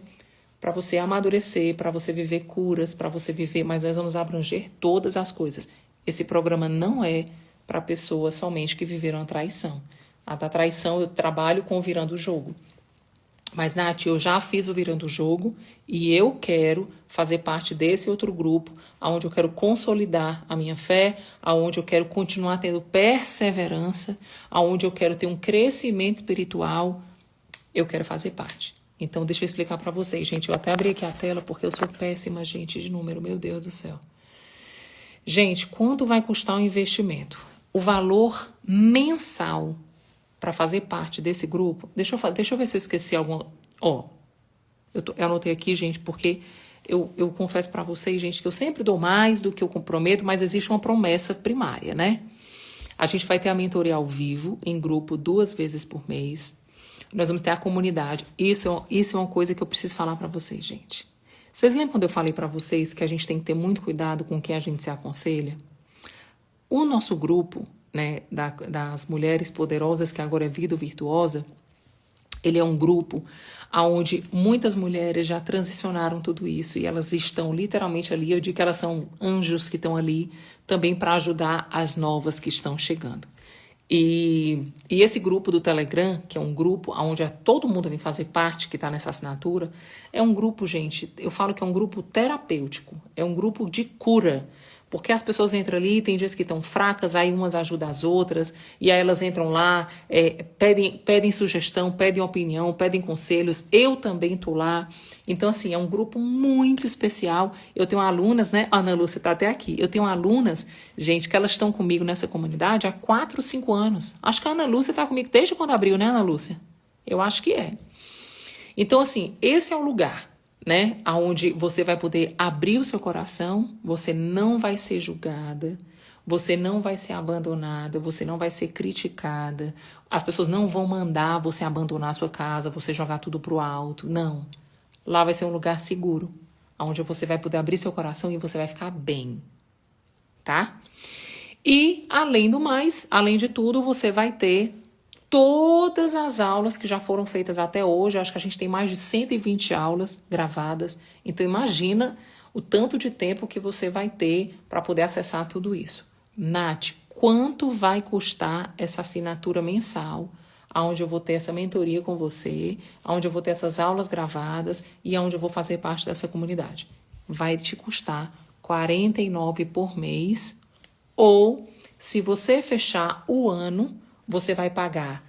para você amadurecer, para você viver curas, para você viver... Mas nós vamos abranger todas as coisas. Esse programa não é para pessoas somente que viveram a traição. A da traição eu trabalho com virando o jogo. Mas, Nath, eu já fiz o Virando o Jogo e eu quero fazer parte desse outro grupo, onde eu quero consolidar a minha fé, onde eu quero continuar tendo perseverança, onde eu quero ter um crescimento espiritual. Eu quero fazer parte. Então, deixa eu explicar para vocês, gente. Eu até abri aqui a tela porque eu sou péssima, gente, de número. Meu Deus do céu. Gente, quanto vai custar o investimento? O valor mensal para fazer parte desse grupo. Deixa eu ver se eu esqueci algum. Eu anotei aqui, gente, porque eu confesso para vocês, gente, que eu sempre dou mais do que eu comprometo, mas existe uma promessa primária, né? A gente vai ter a mentoria ao vivo, em grupo, 2 vezes por mês. Nós vamos ter a comunidade. Isso é uma coisa que eu preciso falar para vocês, gente. Vocês lembram quando eu falei para vocês que a gente tem que ter muito cuidado com quem a gente se aconselha? O nosso grupo, né, das mulheres poderosas, que agora é Vida Virtuosa, ele é um grupo onde muitas mulheres já transicionaram tudo isso e elas estão literalmente ali. Eu digo que elas são anjos que estão ali também para ajudar as novas que estão chegando. E esse grupo do Telegram, que é um grupo onde todo mundo vem fazer parte, que está nessa assinatura, é um grupo, gente, eu falo que é um grupo terapêutico, é um grupo de cura. Porque as pessoas entram ali, tem dias que estão fracas, aí umas ajudam as outras, e aí elas entram lá, pedem sugestão, pedem opinião, pedem conselhos. Eu também estou lá. Então, assim, é um grupo muito especial. Eu tenho alunas, né? A Ana Lúcia está até aqui. Eu tenho alunas, gente, que elas estão comigo nessa comunidade há 4, 5 anos. Acho que a Ana Lúcia está comigo desde quando abriu, né, Ana Lúcia? Eu acho que é. Então, assim, esse é o lugar, né, onde você vai poder abrir o seu coração, você não vai ser julgada, você não vai ser abandonada, você não vai ser criticada, as pessoas não vão mandar você abandonar a sua casa, você jogar tudo pro alto, não. Lá vai ser um lugar seguro, onde você vai poder abrir seu coração e você vai ficar bem, tá? E, além do mais, além de tudo, você vai ter todas as aulas que já foram feitas até hoje. Acho que a gente tem mais de 120 aulas gravadas. Então, imagina o tanto de tempo que você vai ter para poder acessar tudo isso. Nath, quanto vai custar essa assinatura mensal, onde eu vou ter essa mentoria com você, onde eu vou ter essas aulas gravadas e onde eu vou fazer parte dessa comunidade? Vai te custar R$ 49 por mês, ou, se você fechar o ano, você vai pagar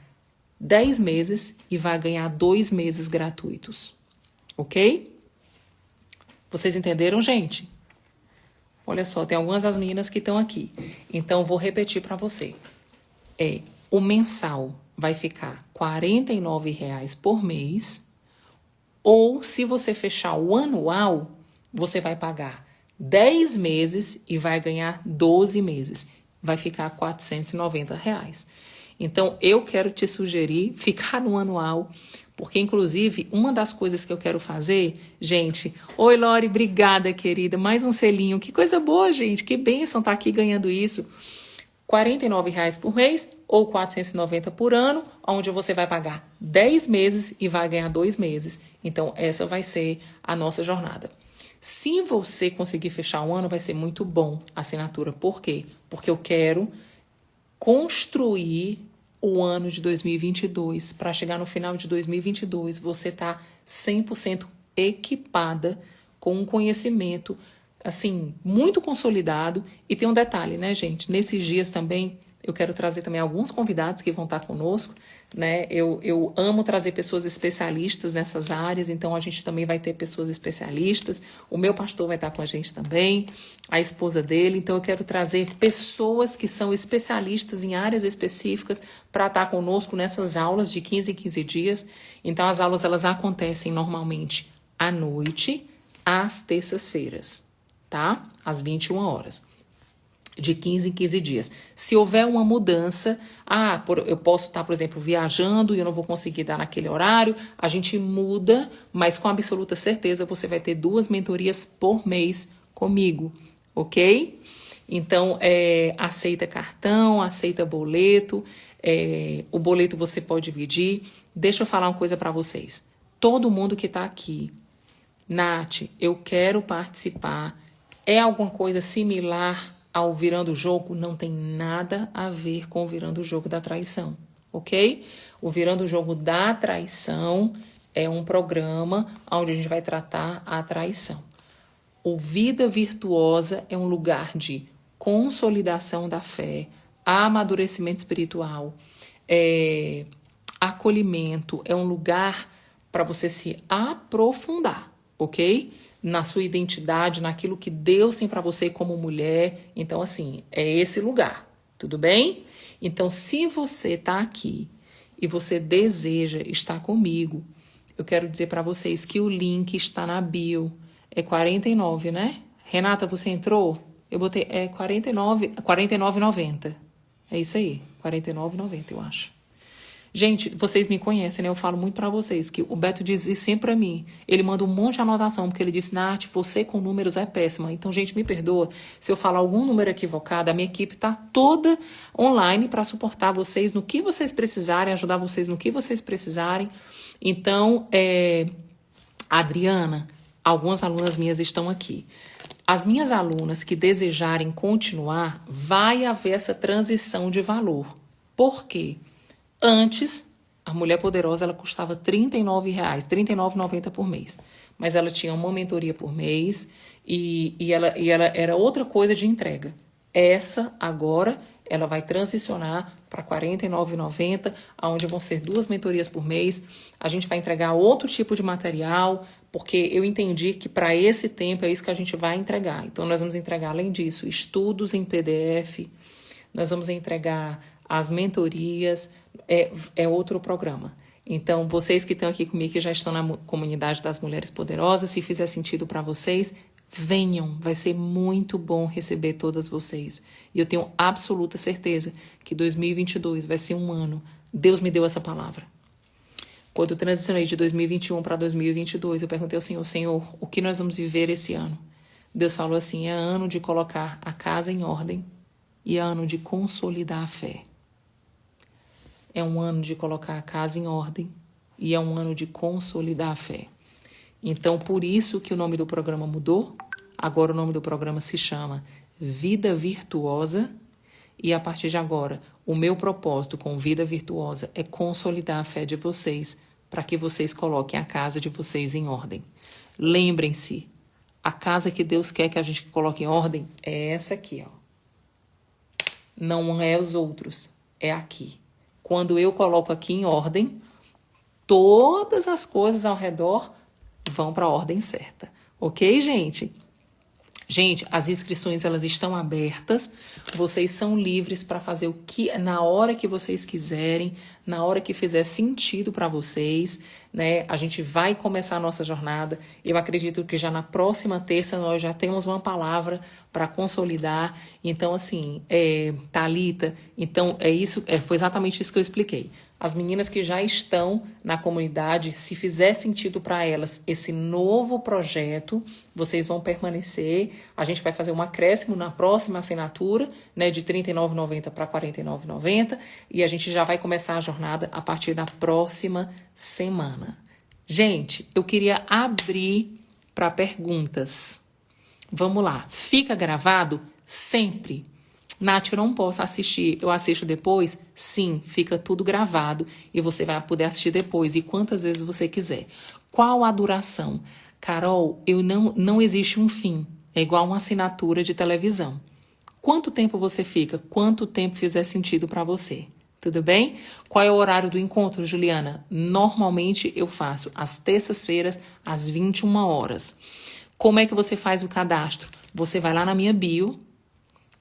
10 meses e vai ganhar 2 meses gratuitos. Ok? Vocês entenderam, gente? Olha só, tem algumas das meninas que estão aqui. Então, vou repetir para você. O mensal vai ficar R$ 49,00 por mês. Ou, se você fechar o anual, você vai pagar 10 meses e vai ganhar 12 meses. Vai ficar R$ 490,00. Então, eu quero te sugerir ficar no anual, porque, inclusive, uma das coisas que eu quero fazer, gente... Oi, Lori, obrigada, querida. Mais um selinho. Que coisa boa, gente. Que bênção estar aqui ganhando isso. R$ 49,00 por mês ou R$ 490 por ano, onde você vai pagar 10 meses e vai ganhar 2 meses. Então, essa vai ser a nossa jornada. Se você conseguir fechar um ano, vai ser muito bom a assinatura. Por quê? Porque eu quero construir o ano de 2022, para chegar no final de 2022, você tá 100% equipada com um conhecimento, assim, muito consolidado. E tem um detalhe, né, gente? Nesses dias também, eu quero trazer também alguns convidados que vão estar conosco, né? Eu amo trazer pessoas especialistas nessas áreas, então a gente também vai ter pessoas especialistas. O meu pastor vai estar com a gente também, a esposa dele. Então eu quero trazer pessoas que são especialistas em áreas específicas para estar conosco nessas aulas de 15 em 15 dias. Então as aulas, elas acontecem normalmente à noite, às terças-feiras, tá? Às 21 horas. De 15 em 15 dias. Se houver uma mudança, eu posso estar, por exemplo, viajando e eu não vou conseguir dar naquele horário, a gente muda, mas com absoluta certeza você vai ter 2 mentorias por mês comigo, ok? Então, aceita cartão, aceita boleto, o boleto você pode dividir. Deixa eu falar uma coisa para vocês. Todo mundo que está aqui, Nath, eu quero participar, é alguma coisa similar ao Virando o Jogo? Não tem nada a ver com o Virando o Jogo da Traição, ok? O Virando o Jogo da Traição é um programa onde a gente vai tratar a traição. O Vida Virtuosa é um lugar de consolidação da fé, amadurecimento espiritual, acolhimento, é um lugar para você se aprofundar, ok? Na sua identidade, naquilo que Deus tem para você como mulher. Então, assim, é esse lugar, tudo bem? Então, se você está aqui e você deseja estar comigo, eu quero dizer para vocês que o link está na bio. É 49, né? Renata, você entrou? Eu botei, 49,90. É isso aí, 49,90, eu acho. Gente, vocês me conhecem, né? Eu falo muito pra vocês que o Beto diz isso sempre pra mim. Ele manda um monte de anotação, porque ele disse, Nath, você com números é péssima. Então, gente, me perdoa se eu falar algum número equivocado. A minha equipe tá toda online para suportar vocês no que vocês precisarem, ajudar vocês no que vocês precisarem. Então, Adriana, algumas alunas minhas estão aqui. As minhas alunas que desejarem continuar, vai haver essa transição de valor. Por quê? Antes, a Mulher Poderosa ela custava R$ 39,00, R$ 39,90 por mês. Mas ela tinha uma mentoria por mês e ela era outra coisa de entrega. Essa, agora, ela vai transicionar para R$ 49,90, onde vão ser 2 mentorias por mês. A gente vai entregar outro tipo de material, porque eu entendi que para esse tempo é isso que a gente vai entregar. Então, nós vamos entregar, além disso, estudos em PDF, nós vamos entregar as mentorias, é outro programa. Então, vocês que estão aqui comigo, que já estão na comunidade das Mulheres Poderosas, se fizer sentido para vocês, venham, vai ser muito bom receber todas vocês. E eu tenho absoluta certeza que 2022 vai ser um ano. Deus me deu essa palavra. Quando eu transicionei de 2021 para 2022, eu perguntei ao Senhor, Senhor, o que nós vamos viver esse ano? Deus falou assim, é ano de colocar a casa em ordem e é ano de consolidar a fé. É um ano de colocar a casa em ordem e é um ano de consolidar a fé. Então, por isso que o nome do programa mudou. Agora o nome do programa se chama Vida Virtuosa. E a partir de agora, o meu propósito com Vida Virtuosa é consolidar a fé de vocês para que vocês coloquem a casa de vocês em ordem. Lembrem-se, a casa que Deus quer que a gente coloque em ordem é essa aqui, ó. Não é os outros, é aqui. Quando eu coloco aqui em ordem, todas as coisas ao redor vão para a ordem certa. Ok, gente? Gente, as inscrições elas estão abertas. Vocês são livres para fazer o que na hora que vocês quiserem, na hora que fizer sentido para vocês, né? A gente vai começar a nossa jornada. Eu acredito que já na próxima terça nós já temos uma palavra para consolidar. Então, assim, Thalita, então foi exatamente isso que eu expliquei. As meninas que já estão na comunidade, se fizer sentido para elas esse novo projeto, vocês vão permanecer. A gente vai fazer um acréscimo na próxima assinatura, né, de R$ 39,90 para R$ 49,90, e a gente já vai começar a jornada a partir da próxima semana. Gente, eu queria abrir para perguntas. Vamos lá. Fica gravado sempre. Nath, eu não posso assistir, eu assisto depois? Sim, fica tudo gravado e você vai poder assistir depois e quantas vezes você quiser. Qual a duração? Carol, não existe um fim, é igual uma assinatura de televisão. Quanto tempo você fica? Quanto tempo fizer sentido para você? Tudo bem? Qual é o horário do encontro, Juliana? Normalmente eu faço às terças-feiras, às 21 horas. Como é que você faz o cadastro? Você vai lá na minha bio,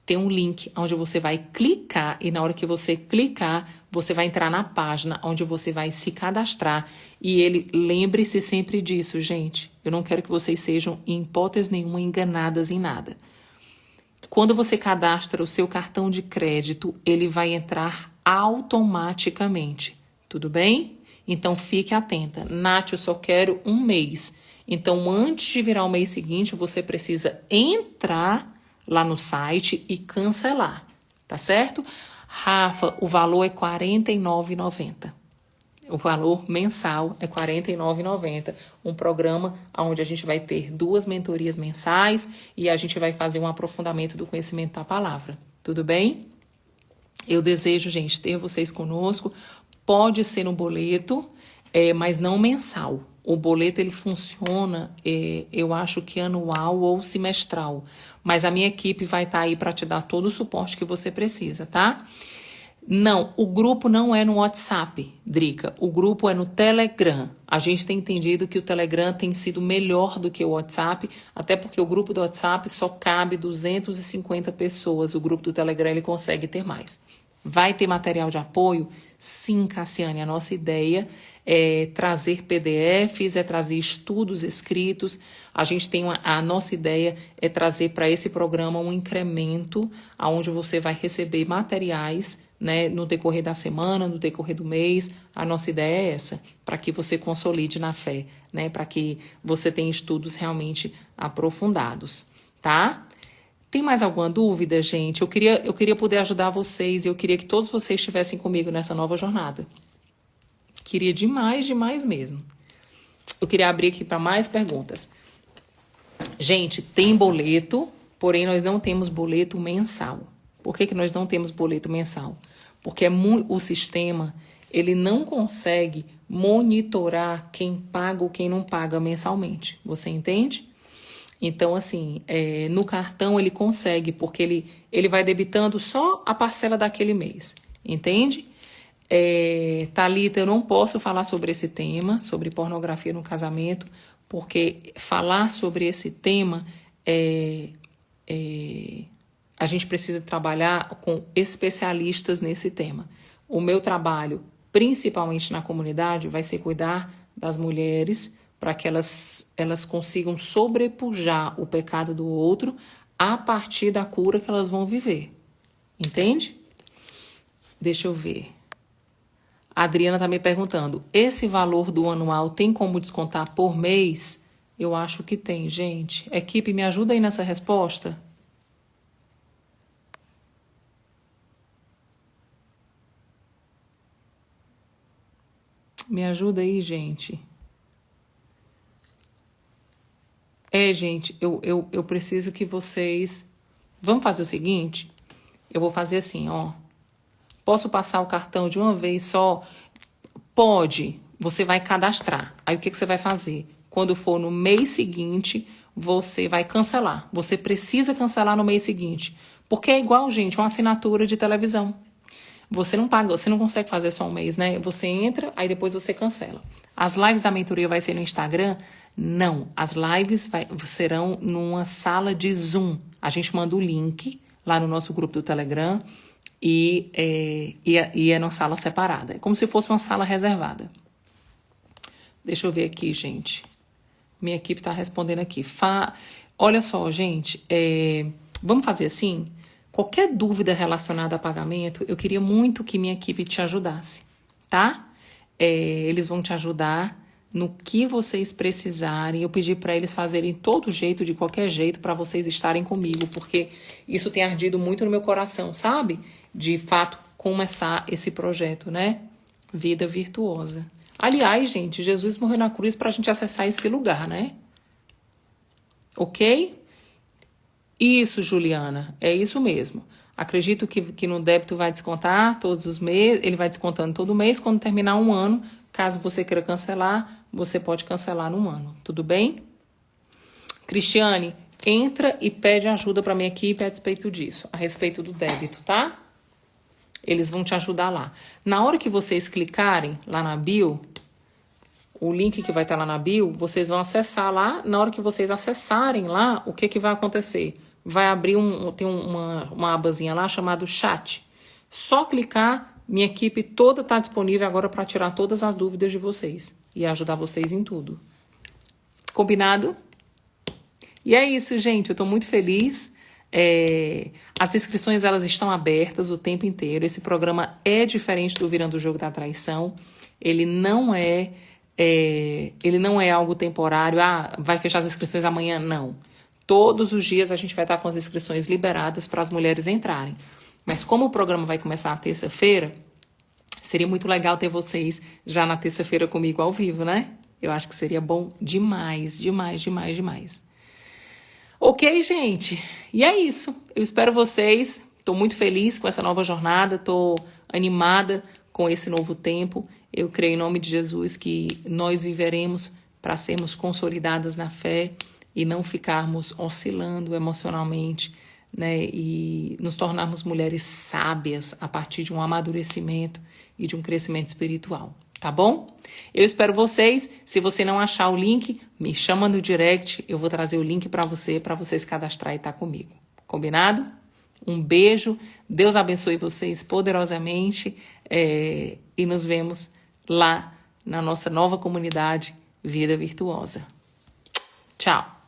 tem um link onde você vai clicar e na hora que você clicar, você vai entrar na página onde você vai se cadastrar. E lembre-se sempre disso, gente. Eu não quero que vocês sejam, em hipótese nenhuma, enganadas em nada. Quando você cadastra o seu cartão de crédito, ele vai entrar automaticamente. Tudo bem? Então, fique atenta. Nath, eu só quero um mês. Então, antes de virar o mês seguinte, você precisa entrar lá no site e cancelar, tá certo? Rafa, o valor é R$ 49,90. O valor mensal é R$ 49,90. Um programa onde a gente vai ter 2 mentorias mensais e a gente vai fazer um aprofundamento do conhecimento da palavra. Tudo bem? Eu desejo, gente, ter vocês conosco. Pode ser no boleto. mas não mensal. O boleto ele funciona, eu acho que anual ou semestral. Mas a minha equipe vai estar aí para te dar todo o suporte que você precisa, tá? Não, o grupo não é no WhatsApp, Drica. O grupo é no Telegram. A gente tem entendido que o Telegram tem sido melhor do que o WhatsApp, até porque o grupo do WhatsApp só cabe 250 pessoas. O grupo do Telegram ele consegue ter mais. Vai ter material de apoio? Sim, Cassiane. A nossa ideia é trazer PDFs, é trazer estudos escritos. A gente tem a nossa ideia é trazer para esse programa um incremento, onde você vai receber materiais, né, no decorrer da semana, no decorrer do mês. A nossa ideia é essa, para que você consolide na fé, né, para que você tenha estudos realmente aprofundados, tá? Tem mais alguma dúvida, gente? Eu queria poder ajudar vocês, eu queria que todos vocês estivessem comigo nessa nova jornada. Queria demais, demais mesmo. Eu queria abrir aqui para mais perguntas. Gente, tem boleto, porém nós não temos boleto mensal. Por que nós não temos boleto mensal? Porque o sistema ele não consegue monitorar quem paga ou quem não paga mensalmente. Você entende? Então, assim, no cartão ele consegue, porque ele vai debitando só a parcela daquele mês, entende? Thalita, eu não posso falar sobre esse tema, sobre pornografia no casamento, porque falar sobre esse tema, a gente precisa trabalhar com especialistas nesse tema. O meu trabalho, principalmente na comunidade, vai ser cuidar das mulheres, para que elas consigam sobrepujar o pecado do outro a partir da cura que elas vão viver. Entende? Deixa eu ver. A Adriana está me perguntando, esse valor do anual tem como descontar por mês? Eu acho que tem, gente. Equipe, me ajuda aí nessa resposta? Me ajuda aí, gente. Gente, eu preciso que vocês... Vamos fazer o seguinte? Eu vou fazer assim, ó. Posso passar o cartão de uma vez só? Pode. Você vai cadastrar. Aí o que você vai fazer? Quando for no mês seguinte, você vai cancelar. Você precisa cancelar no mês seguinte. Porque é igual, gente, uma assinatura de televisão. Você não paga, você não consegue fazer só um mês, né? Você entra, aí depois você cancela. As lives da mentoria vai ser no Instagram? Não. As lives serão numa sala de Zoom. A gente manda o link lá no nosso grupo do Telegram e é numa sala separada. É como se fosse uma sala reservada. Deixa eu ver aqui, gente. Minha equipe está respondendo aqui. Olha só, gente. Vamos fazer assim? Qualquer dúvida relacionada a pagamento, eu queria muito que minha equipe te ajudasse, tá? Eles vão te ajudar no que vocês precisarem. Eu pedi para eles fazerem todo jeito, de qualquer jeito, para vocês estarem comigo, porque isso tem ardido muito no meu coração, sabe? De fato, começar esse projeto, né? Vida virtuosa. Aliás, gente, Jesus morreu na cruz para a gente acessar esse lugar, né? Ok? Isso, Juliana, é isso mesmo. Acredito que no débito vai descontar todos os meses, ele vai descontando todo mês. Quando terminar um ano, caso você queira cancelar, você pode cancelar num ano. Tudo bem? Cristiane, entra e pede ajuda para minha equipe a respeito disso, a respeito do débito, tá? Eles vão te ajudar lá. Na hora que vocês clicarem lá na bio, o link que vai estar lá na bio, vocês vão acessar lá. Na hora que vocês acessarem lá, o que vai acontecer? Vai abrir tem uma abazinha lá chamada chat. Só clicar, minha equipe toda está disponível agora para tirar todas as dúvidas de vocês e ajudar vocês em tudo. Combinado? E é isso, gente. Eu estou muito feliz. As inscrições elas estão abertas o tempo inteiro. Esse programa é diferente do Virando o Jogo da Traição. Ele não é algo temporário. Vai fechar as inscrições amanhã? Não. Todos os dias a gente vai estar com as inscrições liberadas para as mulheres entrarem. Mas como o programa vai começar na terça-feira, seria muito legal ter vocês já na terça-feira comigo ao vivo, né? Eu acho que seria bom demais, demais, demais, demais. Ok, gente? E é isso. Eu espero vocês. Estou muito feliz com essa nova jornada. Estou animada com esse novo tempo. Eu creio em nome de Jesus que nós viveremos para sermos consolidadas na fé e não ficarmos oscilando emocionalmente, né? E nos tornarmos mulheres sábias a partir de um amadurecimento e de um crescimento espiritual. Tá bom? Eu espero vocês. Se você não achar o link, me chama no direct. Eu vou trazer o link para você se cadastrar e estar comigo. Combinado? Um beijo. Deus abençoe vocês poderosamente. E nos vemos lá na nossa nova comunidade Vida Virtuosa. Tchau.